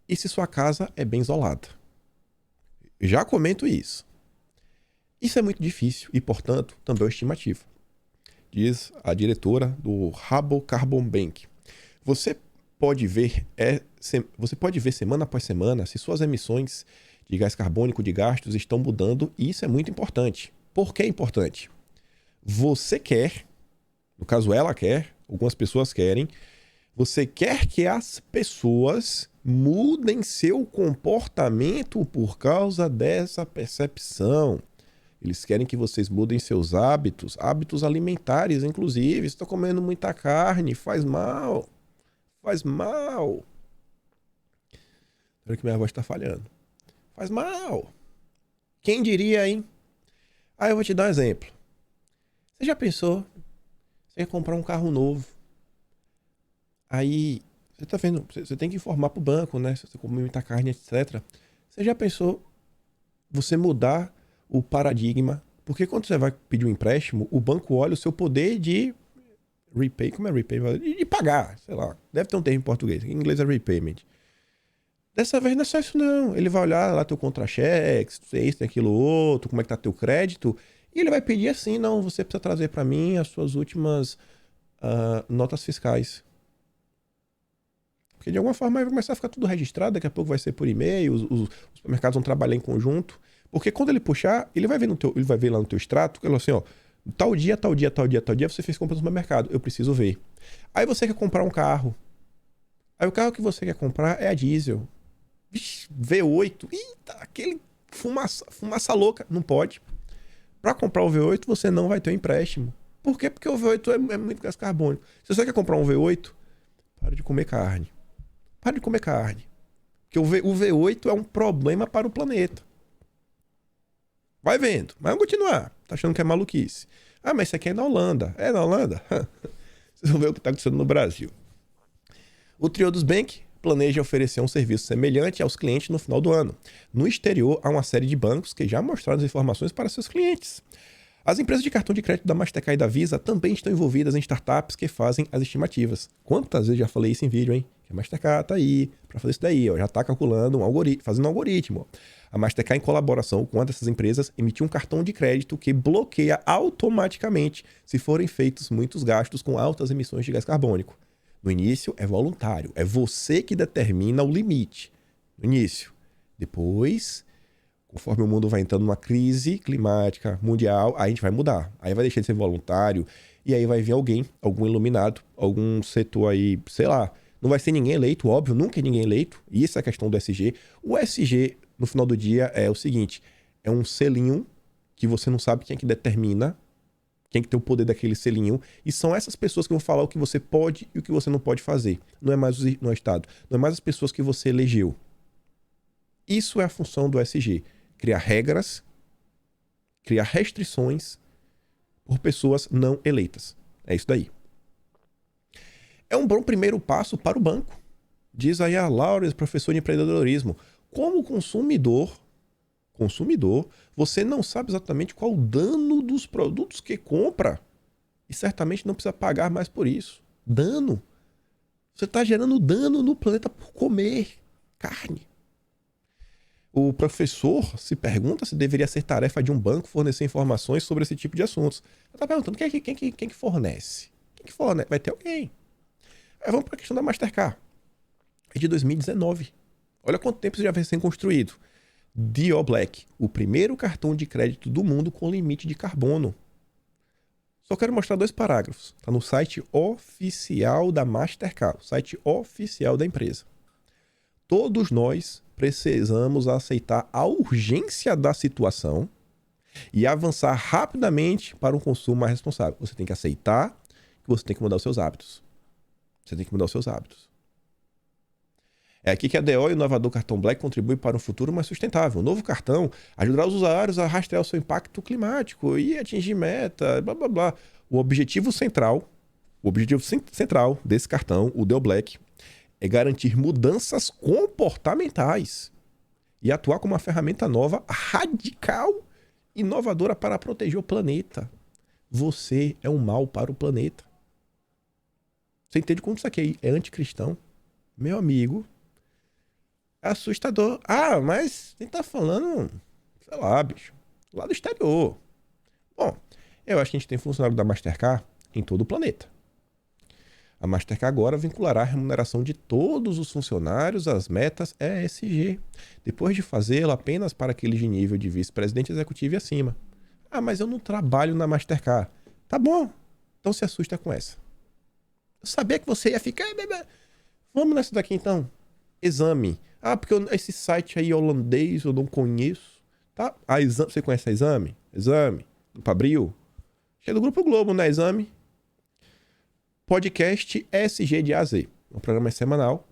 e se sua casa é bem isolada. Já comento isso. Isso é muito difícil e, portanto, também é uma estimativa, diz a diretora do Rabo Carbon Bank. Você pode ver semana após semana se suas emissões de gás carbônico de gastos estão mudando e isso é muito importante. Por que é importante? Você quer, no caso ela quer, algumas pessoas querem, você quer que as pessoas mudem seu comportamento por causa dessa percepção. Eles querem que vocês mudem seus hábitos alimentares, inclusive. Você está comendo muita carne, faz mal. Faz mal. Espero que minha voz está falhando. Faz mal. Quem diria, hein? Eu vou te dar um exemplo. Você já pensou? Você quer comprar um carro novo. Aí, você tá vendo, você tem que informar pro banco, né? Se você come muita carne, etc. Você já pensou você mudar o paradigma? Porque quando você vai pedir um empréstimo, o banco olha o seu poder de repay, como é repay? De pagar, sei lá. Deve ter um termo em português. Em inglês é repayment. Dessa vez não é só isso não. Ele vai olhar lá teu contra-cheque, se tu é isso, tem aquilo outro, como é que tá teu crédito. E ele vai pedir assim, não, você precisa trazer para mim as suas últimas notas fiscais. Porque de alguma forma vai começar a ficar tudo registrado, daqui a pouco vai ser por e-mail, os supermercados vão trabalhar em conjunto. Porque quando ele puxar, ele vai ver lá no teu extrato, que ele assim, ó, tal dia, você fez compra no supermercado, eu preciso ver. Aí você quer comprar um carro. Aí o carro que você quer comprar é a diesel. Vixe, V8, eita, aquele fumaça louca. Não pode. Para comprar o V8, você não vai ter um empréstimo. Por quê? Porque o V8 é muito gás carbônico. Se você quer comprar um V8, para de comer carne. Para de comer carne. Porque o V8 é um problema para o planeta. Vai vendo. Mas vamos continuar. Tá achando que é maluquice. Ah, mas isso aqui é na Holanda. É na Holanda? Vocês vão ver o que está acontecendo no Brasil. O Triodos Bank planeja oferecer um serviço semelhante aos clientes no final do ano. No exterior, há uma série de bancos que já mostraram as informações para seus clientes. As empresas de cartão de crédito da Mastercard e da Visa também estão envolvidas em startups que fazem as estimativas. Quantas vezes já falei isso em vídeo, hein? Que a Mastercard tá aí para fazer isso daí, ó, já tá calculando fazendo um algoritmo. Ó. A Mastercard, em colaboração com uma dessas empresas, emitiu um cartão de crédito que bloqueia automaticamente se forem feitos muitos gastos com altas emissões de gás carbônico. No início é voluntário, é você que determina o limite. No início. Depois, conforme o mundo vai entrando numa crise climática mundial, aí a gente vai mudar. Aí vai deixar de ser voluntário e aí vai vir algum iluminado, algum setor aí, sei lá. Não vai ser ninguém eleito, óbvio, nunca é ninguém eleito. Isso é a questão do SG. O SG, no final do dia, é o seguinte, é um selinho que você não sabe quem é que determina, quem que tem o poder daquele selinho, e são essas pessoas que vão falar o que você pode e o que você não pode fazer. Não é mais o Estado, não é mais as pessoas que você elegeu. Isso é a função do SG. Criar regras, criar restrições por pessoas não eleitas. É isso daí. É um bom primeiro passo para o banco. Diz aí a Laura, professor de empreendedorismo. Como consumidor, você não sabe exatamente qual o dano dos produtos que compra. E certamente não precisa pagar mais por isso. Dano. Você está gerando dano no planeta por comer carne. O professor se pergunta se deveria ser tarefa de um banco fornecer informações sobre esse tipo de assuntos. Ele está perguntando quem que fornece? Quem que fornece? Vai ter alguém. Aí vamos para a questão da Mastercard. É de 2019. Olha quanto tempo isso já vem sendo construído. DO Black, o primeiro cartão de crédito do mundo com limite de carbono. Só quero mostrar 2 parágrafos. Está no site oficial da Mastercard, site oficial da empresa. Todos nós precisamos aceitar a urgência da situação e avançar rapidamente para um consumo mais responsável. Você tem que aceitar que você tem que mudar os seus hábitos. Você tem que mudar os seus hábitos. É aqui que a DO e o inovador cartão Black contribuem para um futuro mais sustentável. O novo cartão ajudará os usuários a rastrear o seu impacto climático e atingir meta, blá blá blá. O objetivo central desse cartão, o DO Black, é garantir mudanças comportamentais e atuar como uma ferramenta nova, radical, inovadora para proteger o planeta. Você é um mal para o planeta. Você entende como isso aqui é anticristão? Meu amigo, é assustador. Ah, mas quem tá falando, sei lá, bicho, lá do exterior. Bom, eu acho que a gente tem funcionário da Mastercard em todo o planeta. A Mastercard agora vinculará a remuneração de todos os funcionários às metas ESG, depois de fazê-lo apenas para aqueles de nível de vice-presidente executivo e acima. Ah, mas eu não trabalho na Mastercard. Tá bom, então se assusta com essa. Eu sabia que você ia ficar... Vamos nessa daqui então. Exame. Ah, porque esse site aí holandês eu não conheço. Tá? Você conhece a Exame? Exame. Grupo Abril. É do Grupo Globo, né? Exame. Podcast SG de AZ. Um programa semanal.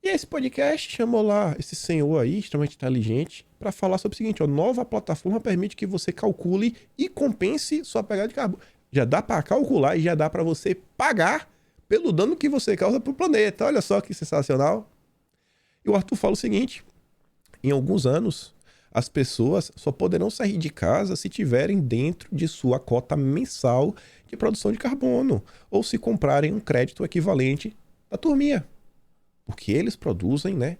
E esse podcast chamou lá esse senhor aí, extremamente inteligente, para falar sobre o seguinte, ó, nova plataforma permite que você calcule e compense sua pegada de carbono. Já dá para calcular e já dá para você pagar pelo dano que você causa para o planeta. Olha só que sensacional. E o Arthur fala o seguinte, em alguns anos, as pessoas só poderão sair de casa se tiverem dentro de sua cota mensal de produção de carbono, ou se comprarem um crédito equivalente da turminha. Porque eles produzem, né?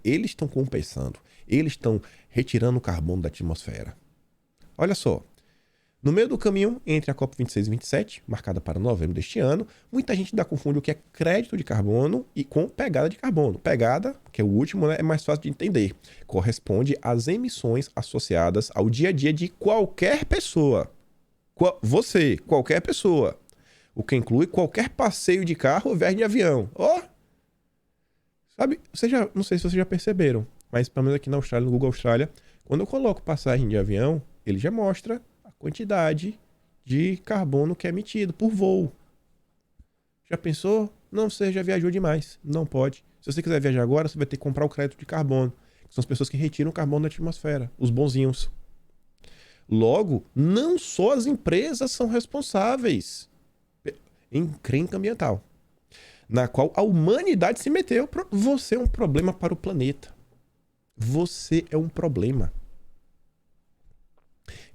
Eles estão compensando. Eles estão retirando o carbono da atmosfera. Olha só. No meio do caminho, entre a COP26 e 27, marcada para novembro deste ano, muita gente ainda confunde o que é crédito de carbono e com pegada de carbono. Pegada, que é o último, né, é mais fácil de entender. Corresponde às emissões associadas ao dia a dia de qualquer pessoa. Você, qualquer pessoa. O que inclui qualquer passeio de carro ou viagem de avião. Sabe, não sei se vocês já perceberam, mas pelo menos aqui na Austrália, no Google Austrália, quando eu coloco passagem de avião, ele já mostra a quantidade de carbono que é emitido por voo. Já pensou? Não, você já viajou demais. Não pode. Se você quiser viajar agora, você vai ter que comprar o crédito de carbono. Que são as pessoas que retiram o carbono da atmosfera. Os bonzinhos. Logo, não só as empresas são responsáveis em encrenca ambiental, na qual a humanidade se meteu. Você é um problema para o planeta. Você é um problema.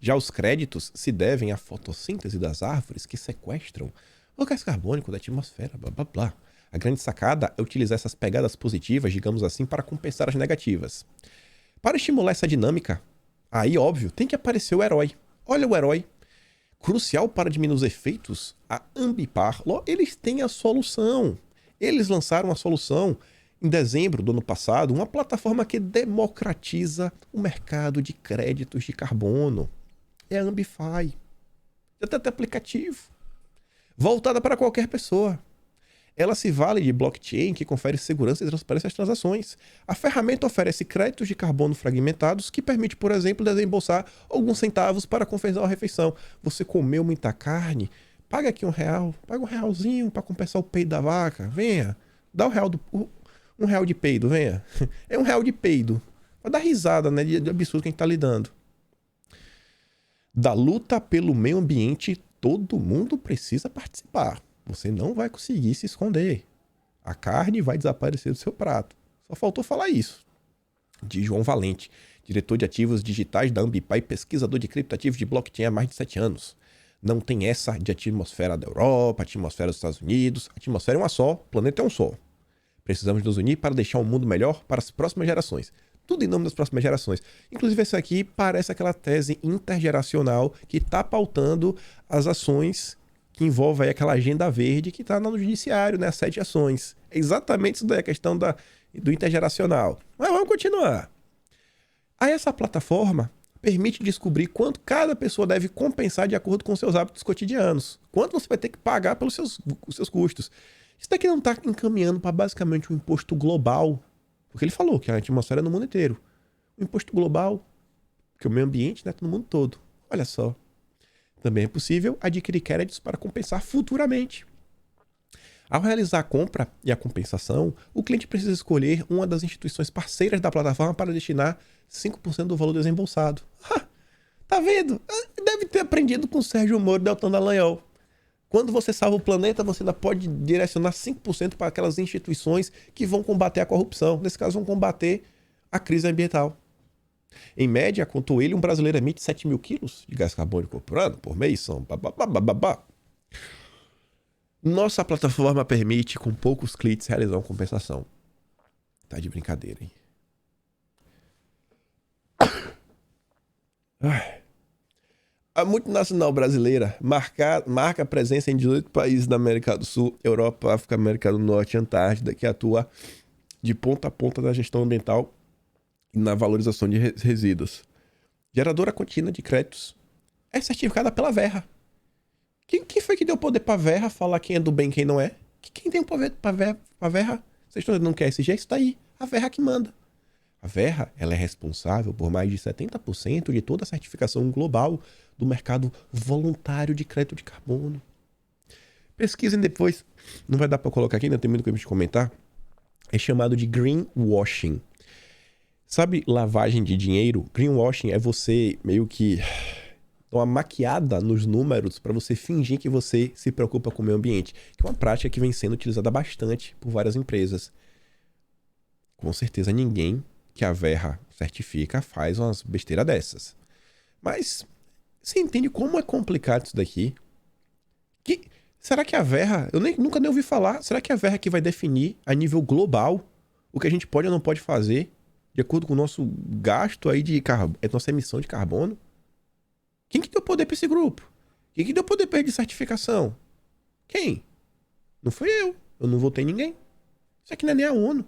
Já os créditos se devem à fotossíntese das árvores que sequestram o gás carbônico da atmosfera, blá blá blá. A grande sacada é utilizar essas pegadas positivas, digamos assim, para compensar as negativas. Para estimular essa dinâmica, aí, óbvio, tem que aparecer o herói. Olha o herói. Crucial para diminuir os efeitos, a Ambipar, eles têm a solução. Eles lançaram a solução em dezembro do ano passado, uma plataforma que democratiza o mercado de créditos de carbono. É a Ambify. Já tem até aplicativo. Voltada para qualquer pessoa. Ela se vale de blockchain que confere segurança e transparência às transações. A ferramenta oferece créditos de carbono fragmentados que permite, por exemplo, desembolsar alguns centavos para confeccionar uma refeição. Você comeu muita carne? Paga aqui R$1. Paga R$1 para compensar o peido da vaca. Venha. Dá R$1 de peido, venha. É R$1 de peido. Vai dar risada, né, de absurdo que a gente tá lidando. Da luta pelo meio ambiente, todo mundo precisa participar. Você não vai conseguir se esconder. A carne vai desaparecer do seu prato. Só faltou falar isso. Diz João Valente, diretor de ativos digitais da Ambipar e pesquisador de criptativos de blockchain há mais de 7 anos. Não tem essa de atmosfera da Europa, atmosfera dos Estados Unidos. A atmosfera é uma só, o planeta é um só. Precisamos nos unir para deixar um mundo melhor para as próximas gerações. Tudo em nome das próximas gerações. Inclusive, essa aqui parece aquela tese intergeracional que está pautando as ações que envolve aí aquela agenda verde que está no judiciário, né? As 7 ações. É exatamente isso daí, a questão do intergeracional. Mas vamos continuar. Aí essa plataforma permite descobrir quanto cada pessoa deve compensar de acordo com seus hábitos cotidianos. Quanto você vai ter que pagar pelos seus custos. Isso daqui não está encaminhando para basicamente um imposto global. Porque ele falou que a atmosfera é no mundo inteiro. O imposto global, que o meio ambiente, né, no mundo todo. Olha só. Também é possível adquirir créditos para compensar futuramente. Ao realizar a compra e a compensação, o cliente precisa escolher uma das instituições parceiras da plataforma para destinar 5% do valor desembolsado. Tá vendo? Deve ter aprendido com o Sérgio Moro e Deltan Dallagnol. Quando você salva o planeta, você ainda pode direcionar 5% para aquelas instituições que vão combater a corrupção. Nesse caso, vão combater a crise ambiental. Em média, contou ele, um brasileiro emite 7 mil quilos de gás carbônico por ano, por mês, são babá. Nossa plataforma permite, com poucos cliques, realizar uma compensação. Tá de brincadeira, hein? A multinacional brasileira marca presença em 18 países da América do Sul, Europa, África, América do Norte e Antártida, que atua de ponta a ponta na gestão ambiental e na valorização de resíduos. Geradora contínua de créditos. É certificada pela Verra. Quem foi que deu poder pra Verra falar quem é do bem e quem não é? Quem tem o poder pra Verra? Vocês estão não quer esse gesto? Tá aí. A Verra que manda. A Verra, ela é responsável por mais de 70% de toda a certificação global do mercado voluntário de crédito de carbono. Pesquisem depois. Não vai dar pra colocar aqui, não tem muito o que me comentar. É chamado de greenwashing. Sabe lavagem de dinheiro? Greenwashing é você meio que dar uma maquiada nos números para você fingir que você se preocupa com o meio ambiente, que é uma prática que vem sendo utilizada bastante por várias empresas. Com certeza ninguém que a Verra certifica faz umas besteiras dessas. Mas você entende como é complicado isso daqui? Será que a Verra, nunca nem ouvi falar, será que a Verra que vai definir a nível global o que a gente pode ou não pode fazer de acordo com o nosso gasto aí de nossa emissão de carbono? Quem que deu poder para esse grupo? Quem que deu poder para ele de certificação? Quem? Não fui eu. Eu não votei em ninguém. Isso aqui não é nem a ONU.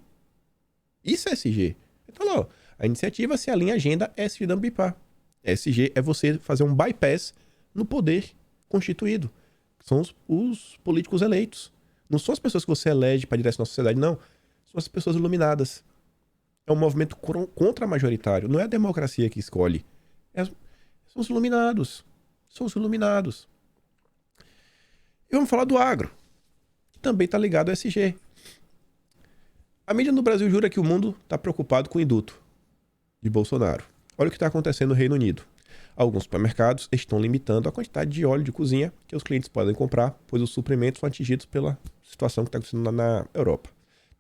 Isso é SG. Então, ó, a iniciativa se alinha à agenda SG da Ambipar. SG é você fazer um bypass no poder constituído. São os políticos eleitos. Não são as pessoas que você elege para direcionar a sociedade, não. São as pessoas iluminadas. É um movimento contra-majoritário. Não é a democracia que escolhe. São os iluminados. São os iluminados. E vamos falar do agro, que também está ligado ao SG. A mídia no Brasil jura que o mundo está preocupado com o induto de Bolsonaro. Olha o que está acontecendo no Reino Unido. Alguns supermercados estão limitando a quantidade de óleo de cozinha que os clientes podem comprar, pois os suprimentos são atingidos pela situação que está acontecendo na Europa.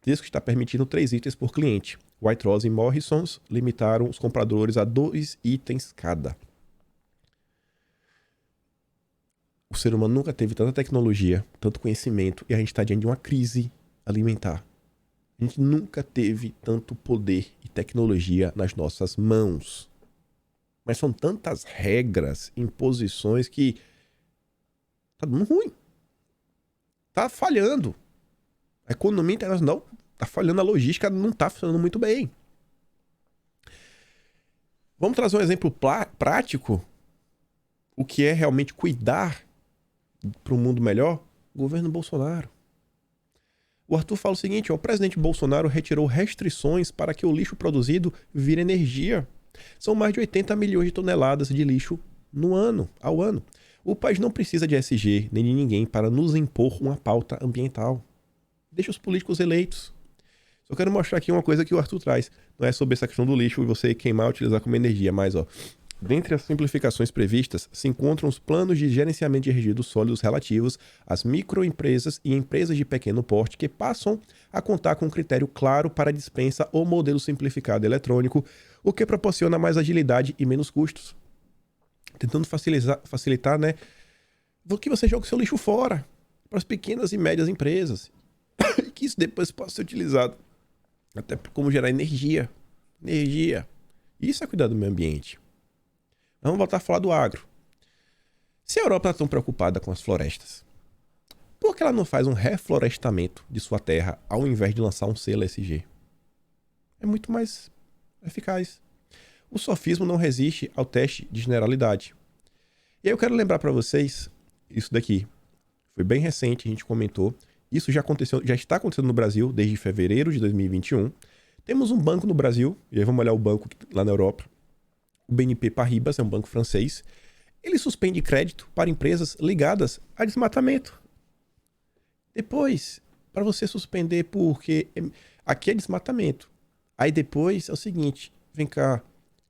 Tesco está permitindo 3 itens por cliente. White Rose e Morrisons limitaram os compradores a 2 itens cada. O ser humano nunca teve tanta tecnologia, tanto conhecimento, e a gente está diante de uma crise alimentar. A gente nunca teve tanto poder e tecnologia nas nossas mãos. Mas são tantas regras, imposições que tá dando ruim. Tá falhando. A economia internacional tá falhando, a logística não tá funcionando muito bem. Vamos trazer um exemplo prático. O que é realmente cuidar para um mundo melhor? O governo Bolsonaro. O Arthur fala o seguinte, ó, o presidente Bolsonaro retirou restrições para que o lixo produzido vire energia. São mais de 80 milhões de toneladas de lixo ao ano. O país não precisa de SG nem de ninguém para nos impor uma pauta ambiental. Deixa os políticos eleitos. Só quero mostrar aqui uma coisa que o Arthur traz. Não é sobre essa questão do lixo e você queimar e utilizar como energia, mas ó, dentre as simplificações previstas se encontram os planos de gerenciamento de resíduos sólidos relativos às microempresas e empresas de pequeno porte que passam a contar com um critério claro para a dispensa ou modelo simplificado eletrônico, o que proporciona mais agilidade e menos custos. Tentando facilitar, né? Que você jogue seu lixo fora para as pequenas e médias empresas. E que isso depois possa ser utilizado até como gerar energia. Isso é cuidar do meio ambiente. Vamos voltar a falar do agro. Se a Europa está tão preocupada com as florestas, por que ela não faz um reflorestamento de sua terra ao invés de lançar um selo SG? É muito mais eficaz. O sofismo não resiste ao teste de generalidade. E aí eu quero lembrar para vocês isso daqui. Foi bem recente, a gente comentou. Isso já está acontecendo no Brasil desde fevereiro de 2021. Temos um banco no Brasil, e aí vamos olhar o banco lá na Europa. O BNP Paribas é um banco francês. Ele suspende crédito para empresas ligadas a desmatamento. Depois, para você suspender porque aqui é desmatamento. Aí depois é o seguinte, vem cá,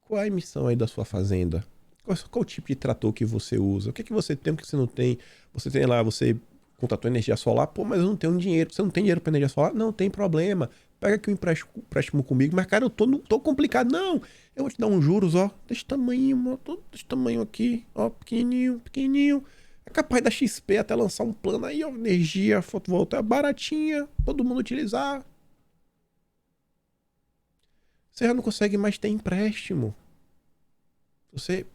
qual é a emissão aí da sua fazenda? Qual o tipo de trator que você usa? O que é que você tem, o que você não tem? Você tem lá, você contratou energia solar, pô, mas eu não tenho dinheiro. Você não tem dinheiro para energia solar? Não tem problema. Pega aqui um empréstimo comigo, mas cara, eu tô complicado. Não, eu vou te dar uns juros, ó, desse tamanho aqui, ó, pequenininho. É capaz da XP até lançar um plano aí, ó, energia fotovoltaica baratinha, todo mundo utilizar. Você já não consegue mais ter empréstimo. Você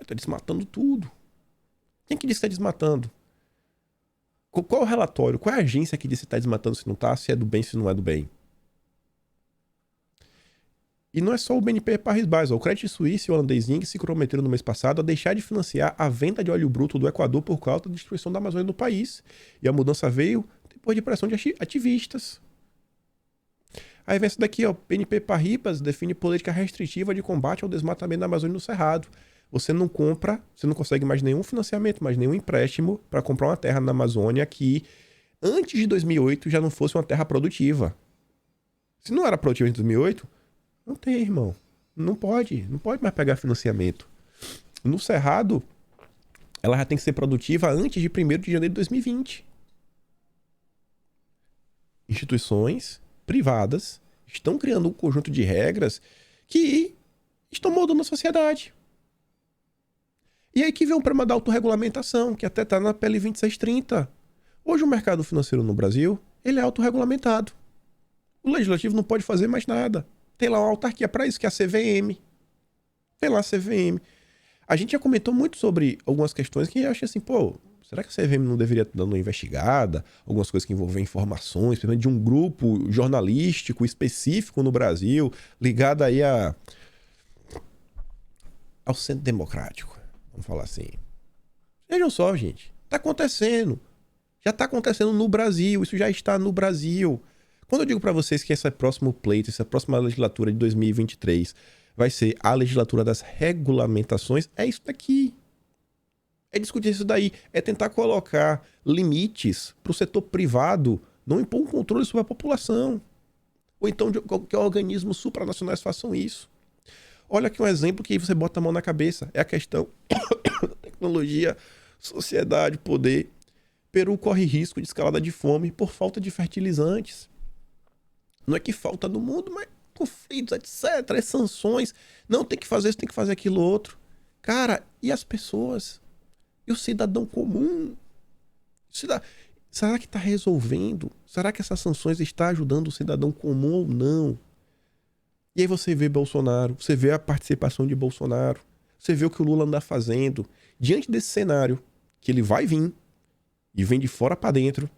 tá desmatando tudo. Quem que disse que tá desmatando? Qual é o relatório? Qual é a agência que diz se tá desmatando, se não tá, se é do bem, se não é do bem? E não é só o BNP Paribas, o Credit Suisse e o holandês Ing se comprometeram no mês passado a deixar de financiar a venda de óleo bruto do Equador por causa da destruição da Amazônia do país. E a mudança veio depois de pressão de ativistas. Aí vem essa daqui, ó, BNP Paribas define política restritiva de combate ao desmatamento da Amazônia do Cerrado. Você não consegue mais nenhum financiamento, mais nenhum empréstimo para comprar uma terra na Amazônia que antes de 2008 já não fosse uma terra produtiva. Se não era produtiva em 2008, não tem, irmão. Não pode mais pegar financiamento. No Cerrado, ela já tem que ser produtiva antes de 1º de janeiro de 2020. Instituições privadas estão criando um conjunto de regras que estão moldando a sociedade. E aí que vem um problema da autorregulamentação, que até está na PL 2630. Hoje o mercado financeiro no Brasil, ele é autorregulamentado. O legislativo não pode fazer mais nada. Tem lá uma autarquia para isso, que é a CVM. Tem lá a CVM. A gente já comentou muito sobre algumas questões que eu achei assim, pô, será que a CVM não deveria estar dando uma investigada? Algumas coisas que envolvem informações, principalmente de um grupo jornalístico específico no Brasil, ligado aí ao centro democrático. Vamos falar assim. Vejam só, gente. Tá acontecendo. Já tá acontecendo no Brasil. Isso já está no Brasil. Quando eu digo para vocês que esse próximo pleito, essa próxima legislatura de 2023 vai ser a legislatura das regulamentações, é isso daqui. É discutir isso daí. É tentar colocar limites para o setor privado não impor um controle sobre a população. Ou então de qualquer organismos supranacionais façam isso. Olha aqui um exemplo que você bota a mão na cabeça. É a questão tecnologia, sociedade, poder. Peru corre risco de escalada de fome por falta de fertilizantes. Não é que falta no mundo, mas conflitos, etc. É sanções. Não, tem que fazer isso, tem que fazer aquilo outro. Cara, e as pessoas? E o cidadão comum? Será que está resolvendo? Será que essas sanções estão ajudando o cidadão comum ou não? E aí você vê Bolsonaro, você vê a participação de Bolsonaro, você vê o que o Lula anda fazendo. Diante desse cenário, que ele vai vir, e vem de fora para dentro,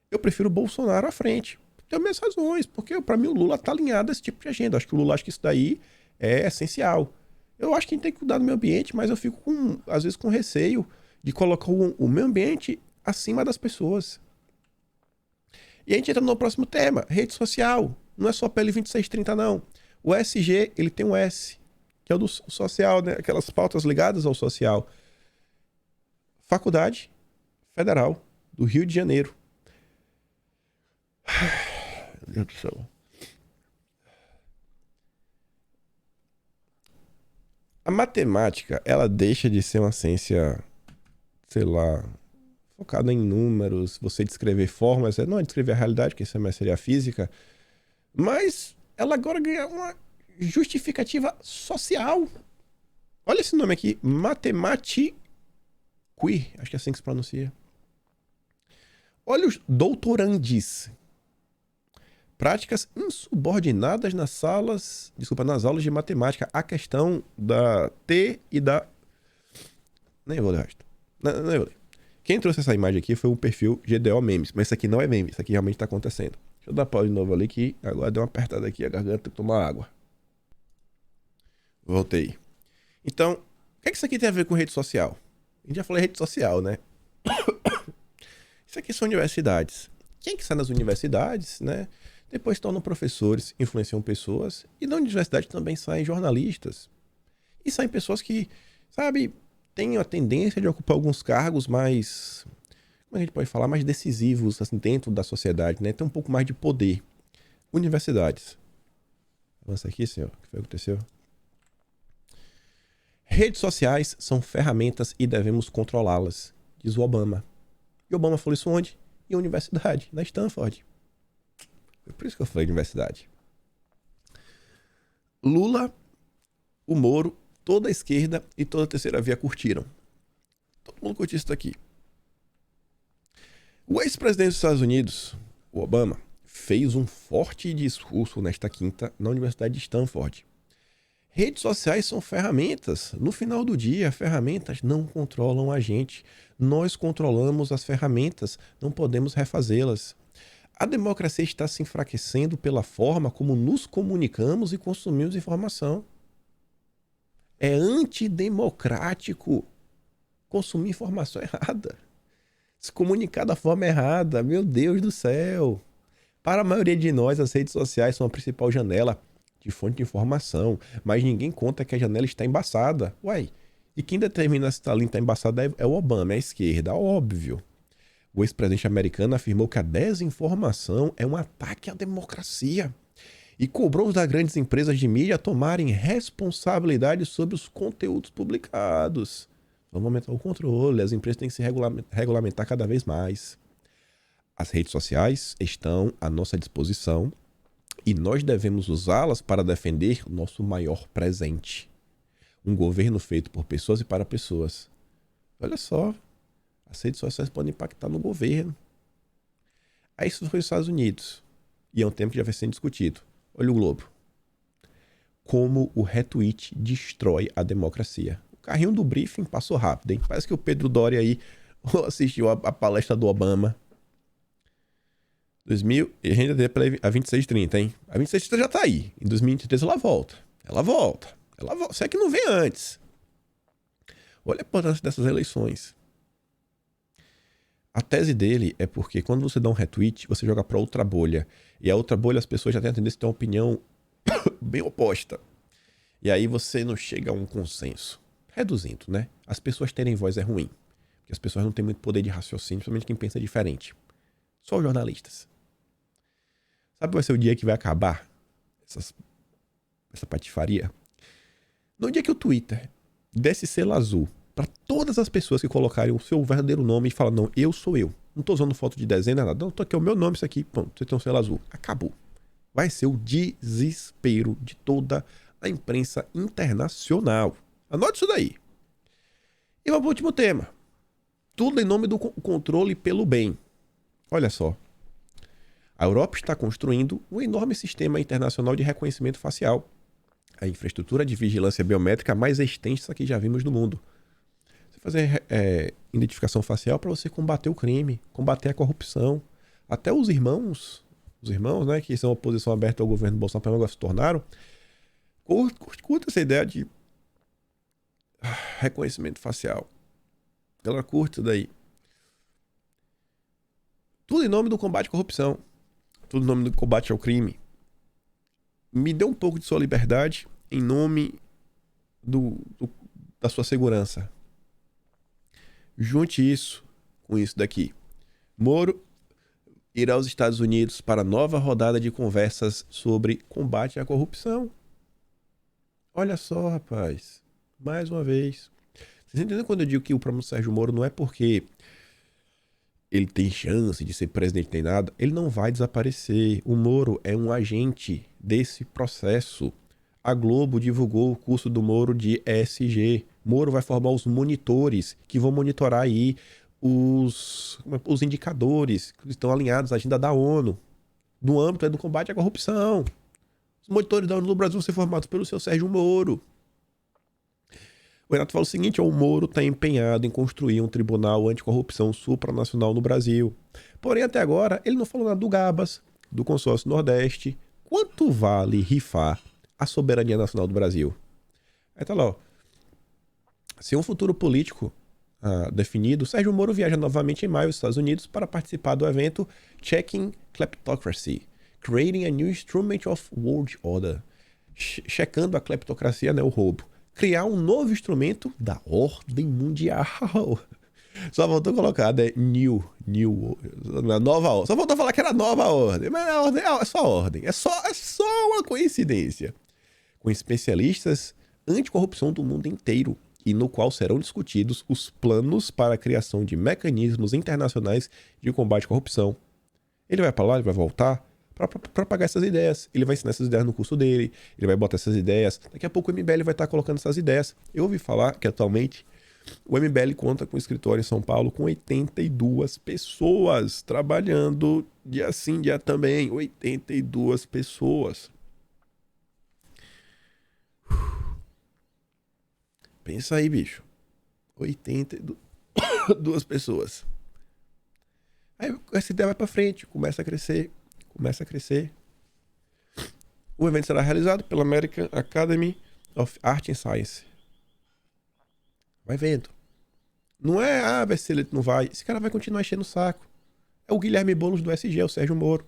eu prefiro Bolsonaro à frente. Tem minhas razões, porque para mim o Lula tá alinhado a esse tipo de agenda. Acho que o Lula acha que isso daí é essencial. Eu acho que a gente tem que cuidar do meio ambiente, mas eu fico às vezes com receio de colocar o meio ambiente acima das pessoas. E a gente entra no próximo tema, rede social. Não é só PL 2630 não. O SG, ele tem um S, que é o do social, né? Aquelas pautas ligadas ao social. Faculdade Federal do Rio de Janeiro. Meu Deus do céu. A matemática, ela deixa de ser uma ciência, sei lá, focada em números, você descrever formas, não é descrever a realidade, que isso seria a física, mas ela agora ganha uma justificativa social. Olha esse nome aqui, Mathematicui, acho que é assim que se pronuncia. Olha os doutorandes. Práticas insubordinadas nas aulas de matemática. A questão da T e da... Nem vou ler o resto. Não vou ler. Quem trouxe essa imagem aqui foi o perfil GDO Memes. Mas isso aqui não é meme. Isso aqui realmente está acontecendo. Deixa eu dar pau de novo ali que agora deu uma apertada aqui. A garganta tem que tomar água. Voltei. Então, o que isso aqui tem a ver com rede social? A gente já falou rede social, né? Isso aqui são universidades. Quem que está nas universidades, né? Depois tornam professores, influenciam pessoas. E na universidade também saem jornalistas. E saem pessoas que, sabe, têm a tendência de ocupar alguns cargos mais... Como a gente pode falar? Mais decisivos, assim, dentro da sociedade, né? Tem um pouco mais de poder. Universidades. Avança aqui, senhor. O que foi que aconteceu? Redes sociais são ferramentas e devemos controlá-las, diz o Obama. E Obama falou isso onde? Em universidade, na Stanford. Foi por isso que eu falei de universidade. Lula, o Moro, toda a esquerda e toda a terceira via curtiram. Todo mundo curtiu isso daqui. O ex-presidente dos Estados Unidos, o Obama, fez um forte discurso nesta quinta na Universidade de Stanford. Redes sociais são ferramentas. No final do dia, ferramentas não controlam a gente. Nós controlamos as ferramentas, não podemos refazê-las. A democracia está se enfraquecendo pela forma como nos comunicamos e consumimos informação. É antidemocrático consumir informação errada. Se comunicar da forma errada, meu Deus do céu. Para a maioria de nós, as redes sociais são a principal janela de fonte de informação, mas ninguém conta que a janela está embaçada. Uai, e quem determina se a linha está embaçada é o Obama, é a esquerda, óbvio. O ex-presidente americano afirmou que a desinformação é um ataque à democracia e cobrou das grandes empresas de mídia tomarem responsabilidade sobre os conteúdos publicados. Vamos aumentar o controle, as empresas têm que se regulamentar cada vez mais. As redes sociais estão à nossa disposição e nós devemos usá-las para defender o nosso maior presente. Um governo feito por pessoas e para pessoas. Olha só, as redes sociais podem impactar no governo. Aí isso foi os Estados Unidos. E é um tema que já vai sendo discutido. Olha o Globo. Como o retweet destrói a democracia. carrinho do briefing passou rápido, hein? Parece que o Pedro Doria aí assistiu a palestra do Obama. 2000, e a gente ainda tem a 2630, hein? A 2630 já tá aí. Em 2023 ela volta. Ela volta. Se é que não vem antes. Olha a importância dessas eleições. A tese dele é porque quando você dá um retweet, você joga pra outra bolha. E a outra bolha, as pessoas já têm a tendência de ter uma opinião bem oposta. E aí você não chega a um consenso. Reduzindo, né? As pessoas terem voz é ruim. Porque as pessoas não têm muito poder de raciocínio, principalmente quem pensa diferente. Só os jornalistas. Sabe qual vai ser o dia que vai acabar essa patifaria? No dia que o Twitter desse selo azul para todas as pessoas que colocarem o seu verdadeiro nome e falar, não, eu sou eu. Não tô usando foto de desenho, nada. Não, tô aqui, é o meu nome, isso aqui. Pronto, você tem um selo azul. Acabou. Vai ser o desespero de toda a imprensa internacional. Anote isso daí. E vamos para o último tema. Tudo em nome do controle pelo bem. Olha só. A Europa está construindo um enorme sistema internacional de reconhecimento facial. A infraestrutura de vigilância biométrica mais extensa que já vimos no mundo. Você fazer identificação facial para você combater o crime, combater a corrupção. Até os irmãos, né, que são oposição aberta ao governo Bolsonaro, agora se tornaram. Curta essa ideia de reconhecimento facial. Galera, curta isso daí. Tudo em nome do combate à corrupção. Tudo em nome do combate ao crime. Me dê um pouco de sua liberdade em nome da sua segurança. Junte isso com isso daqui. Moro irá aos Estados Unidos para nova rodada de conversas sobre combate à corrupção. Olha só, rapaz. Mais uma vez. Vocês entendem quando eu digo que o problema do Sérgio Moro não é porque ele tem chance de ser presidente nem nada? Ele não vai desaparecer. O Moro é um agente desse processo. A Globo divulgou o curso do Moro de ESG. Moro vai formar os monitores que vão monitorar aí os indicadores que estão alinhados à agenda da ONU no âmbito do combate à corrupção. Os monitores da ONU no Brasil vão ser formados pelo seu Sérgio Moro. O Renato fala o seguinte, o Moro está empenhado em construir um tribunal anticorrupção supranacional no Brasil. Porém, até agora, ele não falou nada do Gabas, do consórcio Nordeste. Quanto vale rifar a soberania nacional do Brasil? Aí tá lá, ó. Se um futuro político definido, Sérgio Moro viaja novamente em maio aos Estados Unidos para participar do evento Checking Kleptocracy, Creating a New Instrument of World Order. Checando a cleptocracia, né, o roubo. Criar um novo instrumento da ordem mundial. Só faltou colocar, né? New, nova ordem. Só faltou falar que era nova ordem. Mas a ordem é só ordem. É só uma coincidência. Com especialistas anticorrupção do mundo inteiro. E no qual serão discutidos os planos para a criação de mecanismos internacionais de combate à corrupção. Ele vai para lá, ele vai voltar para pagar essas ideias. Ele vai ensinar essas ideias no curso dele, ele vai botar essas ideias. Daqui a pouco o MBL vai estar colocando essas ideias. Eu ouvi falar que atualmente o MBL conta com um escritório em São Paulo com 82 pessoas trabalhando dia sim, dia também. 82 pessoas. Pensa aí, bicho. 82 pessoas. Aí essa ideia vai pra frente, começa a crescer. O evento será realizado pela American Academy of Art and Science. Vai vendo. Não é, vai ser ele não vai. Esse cara vai continuar enchendo o saco. É o Guilherme Boulos do SG, é o Sérgio Moro.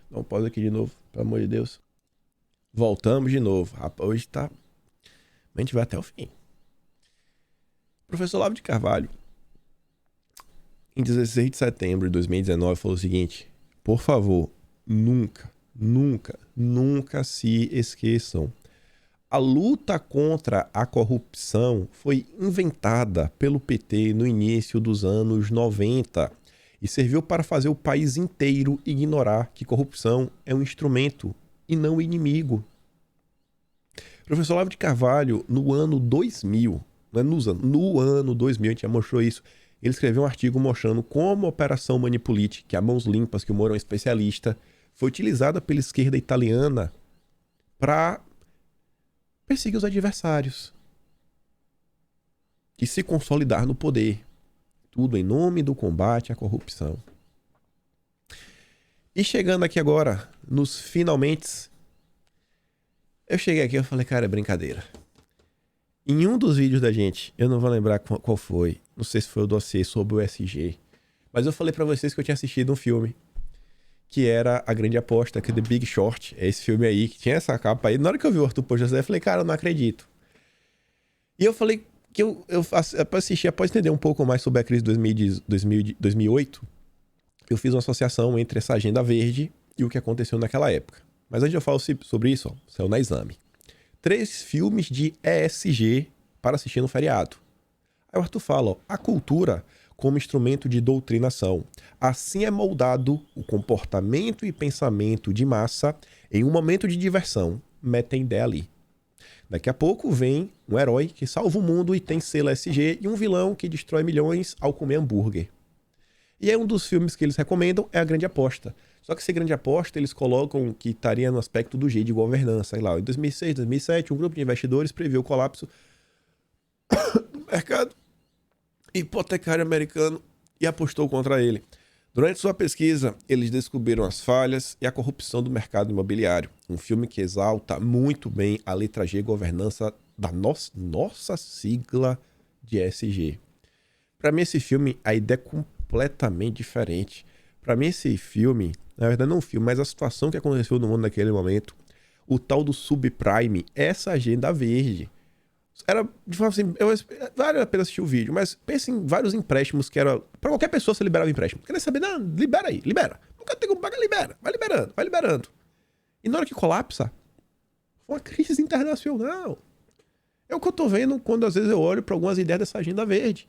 Não pode aqui de novo, pelo amor de Deus. Voltamos de novo. Rapaz, hoje tá... A gente vai até o fim. Professor Olavo de Carvalho, em 16 de setembro de 2019, falou o seguinte: por favor, nunca se esqueçam. A luta contra a corrupção foi inventada pelo PT no início dos anos 90 e serviu para fazer o país inteiro ignorar que corrupção é um instrumento e não um inimigo. Professor Olavo de Carvalho, no ano 2000, no ano 2000, a gente já mostrou isso, ele escreveu um artigo mostrando como a Operação Manipulite, que é a Mãos Limpas, que o Moro é um especialista, foi utilizada pela esquerda italiana para perseguir os adversários. e se consolidar no poder. Tudo em nome do combate à corrupção. E chegando aqui agora, nos finalmente, eu cheguei aqui e falei, cara, é brincadeira. Em um dos vídeos da gente, eu não vou lembrar qual foi, não sei se foi o dossiê sobre o SG, mas eu falei pra vocês que eu tinha assistido um filme, que era A Grande Aposta, que é The Big Short, é esse filme aí, que tinha essa capa aí. Na hora que eu vi o Arthur Pô José, eu falei, cara, eu não acredito. E eu falei que eu assisti, após entender um pouco mais sobre a crise de 2008, eu fiz uma associação entre essa agenda verde e o que aconteceu naquela época. Mas antes eu falo sobre isso, ó, saiu na Exame. 3 filmes de ESG para assistir no feriado. Aí o Arthur fala, ó, a cultura como instrumento de doutrinação. Assim é moldado o comportamento e pensamento de massa em um momento de diversão. Metem ideia ali. Daqui a pouco vem um herói que salva o mundo e tem selo SG e um vilão que destrói milhões ao comer hambúrguer. E aí um dos filmes que eles recomendam é A Grande Aposta. Só que essa Grande Aposta eles colocam que estaria no aspecto do G de governança. Sei lá, em 2006, 2007, um grupo de investidores previu o colapso do mercado hipotecário americano e apostou contra ele. Durante sua pesquisa, eles descobriram as falhas e a corrupção do mercado imobiliário. Um filme que exalta muito bem a letra G governança da nossa sigla de ESG. Para mim, esse filme, a ideia é completamente diferente. Para mim, esse filme, na verdade não um filme, mas a situação que aconteceu no mundo naquele momento, o tal do subprime, essa agenda verde. Era, de forma assim, vale a pena assistir o vídeo, mas pense em vários empréstimos que era... Pra qualquer pessoa você liberava empréstimo. Queria saber, não, libera aí, libera. Nunca tem como pagar, libera. Vai liberando, vai liberando. E na hora que colapsa, foi uma crise internacional. É o que eu tô vendo quando às vezes eu olho pra algumas ideias dessa agenda verde.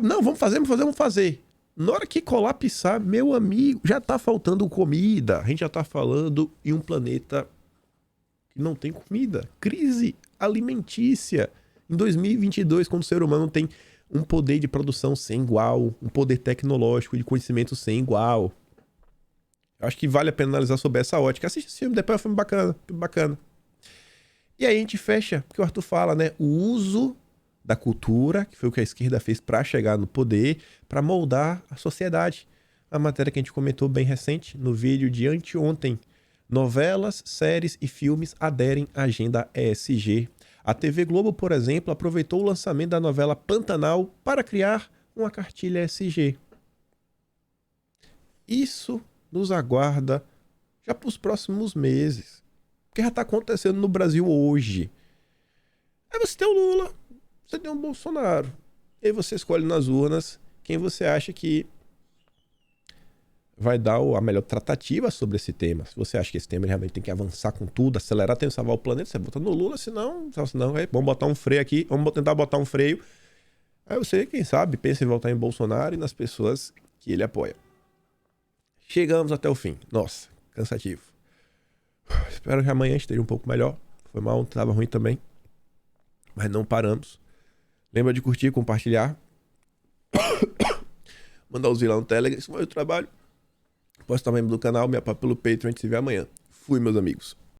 Não, vamos fazer. Na hora que colapsar, meu amigo, já tá faltando comida. A gente já tá falando em um planeta que não tem comida. Crise alimentícia. Em 2022, quando o ser humano tem um poder de produção sem igual, um poder tecnológico de conhecimento sem igual. Eu acho que vale a pena analisar sobre essa ótica. Assiste esse filme, depois é um filme bacana. E aí a gente fecha, porque o Arthur fala, né? O uso da cultura, que foi o que a esquerda fez para chegar no poder, para moldar a sociedade. A matéria que a gente comentou bem recente, no vídeo de anteontem. Novelas, séries e filmes aderem à agenda ESG. A TV Globo, por exemplo, aproveitou o lançamento da novela Pantanal para criar uma cartilha ESG. Isso nos aguarda já para os próximos meses. Porque já está acontecendo no Brasil hoje. Aí você tem o Lula, você tem o Bolsonaro. E aí você escolhe nas urnas quem você acha que vai dar a melhor tratativa sobre esse tema. Se você acha que esse tema realmente tem que avançar com tudo, acelerar, tem que salvar o planeta, você bota no Lula, senão vamos botar um freio aqui, vamos tentar botar um freio. Aí você, quem sabe, pensa em votar em Bolsonaro e nas pessoas que ele apoia. Chegamos até o fim. Nossa, cansativo. Espero que amanhã esteja um pouco melhor. Foi mal, estava ruim também. Mas não paramos. Lembra de curtir, compartilhar. Mandar os vídeos lá no Telegram. Esse foi o trabalho. Posso estar membro do canal, me apoia pelo Patreon. A gente se vê amanhã. Fui, meus amigos.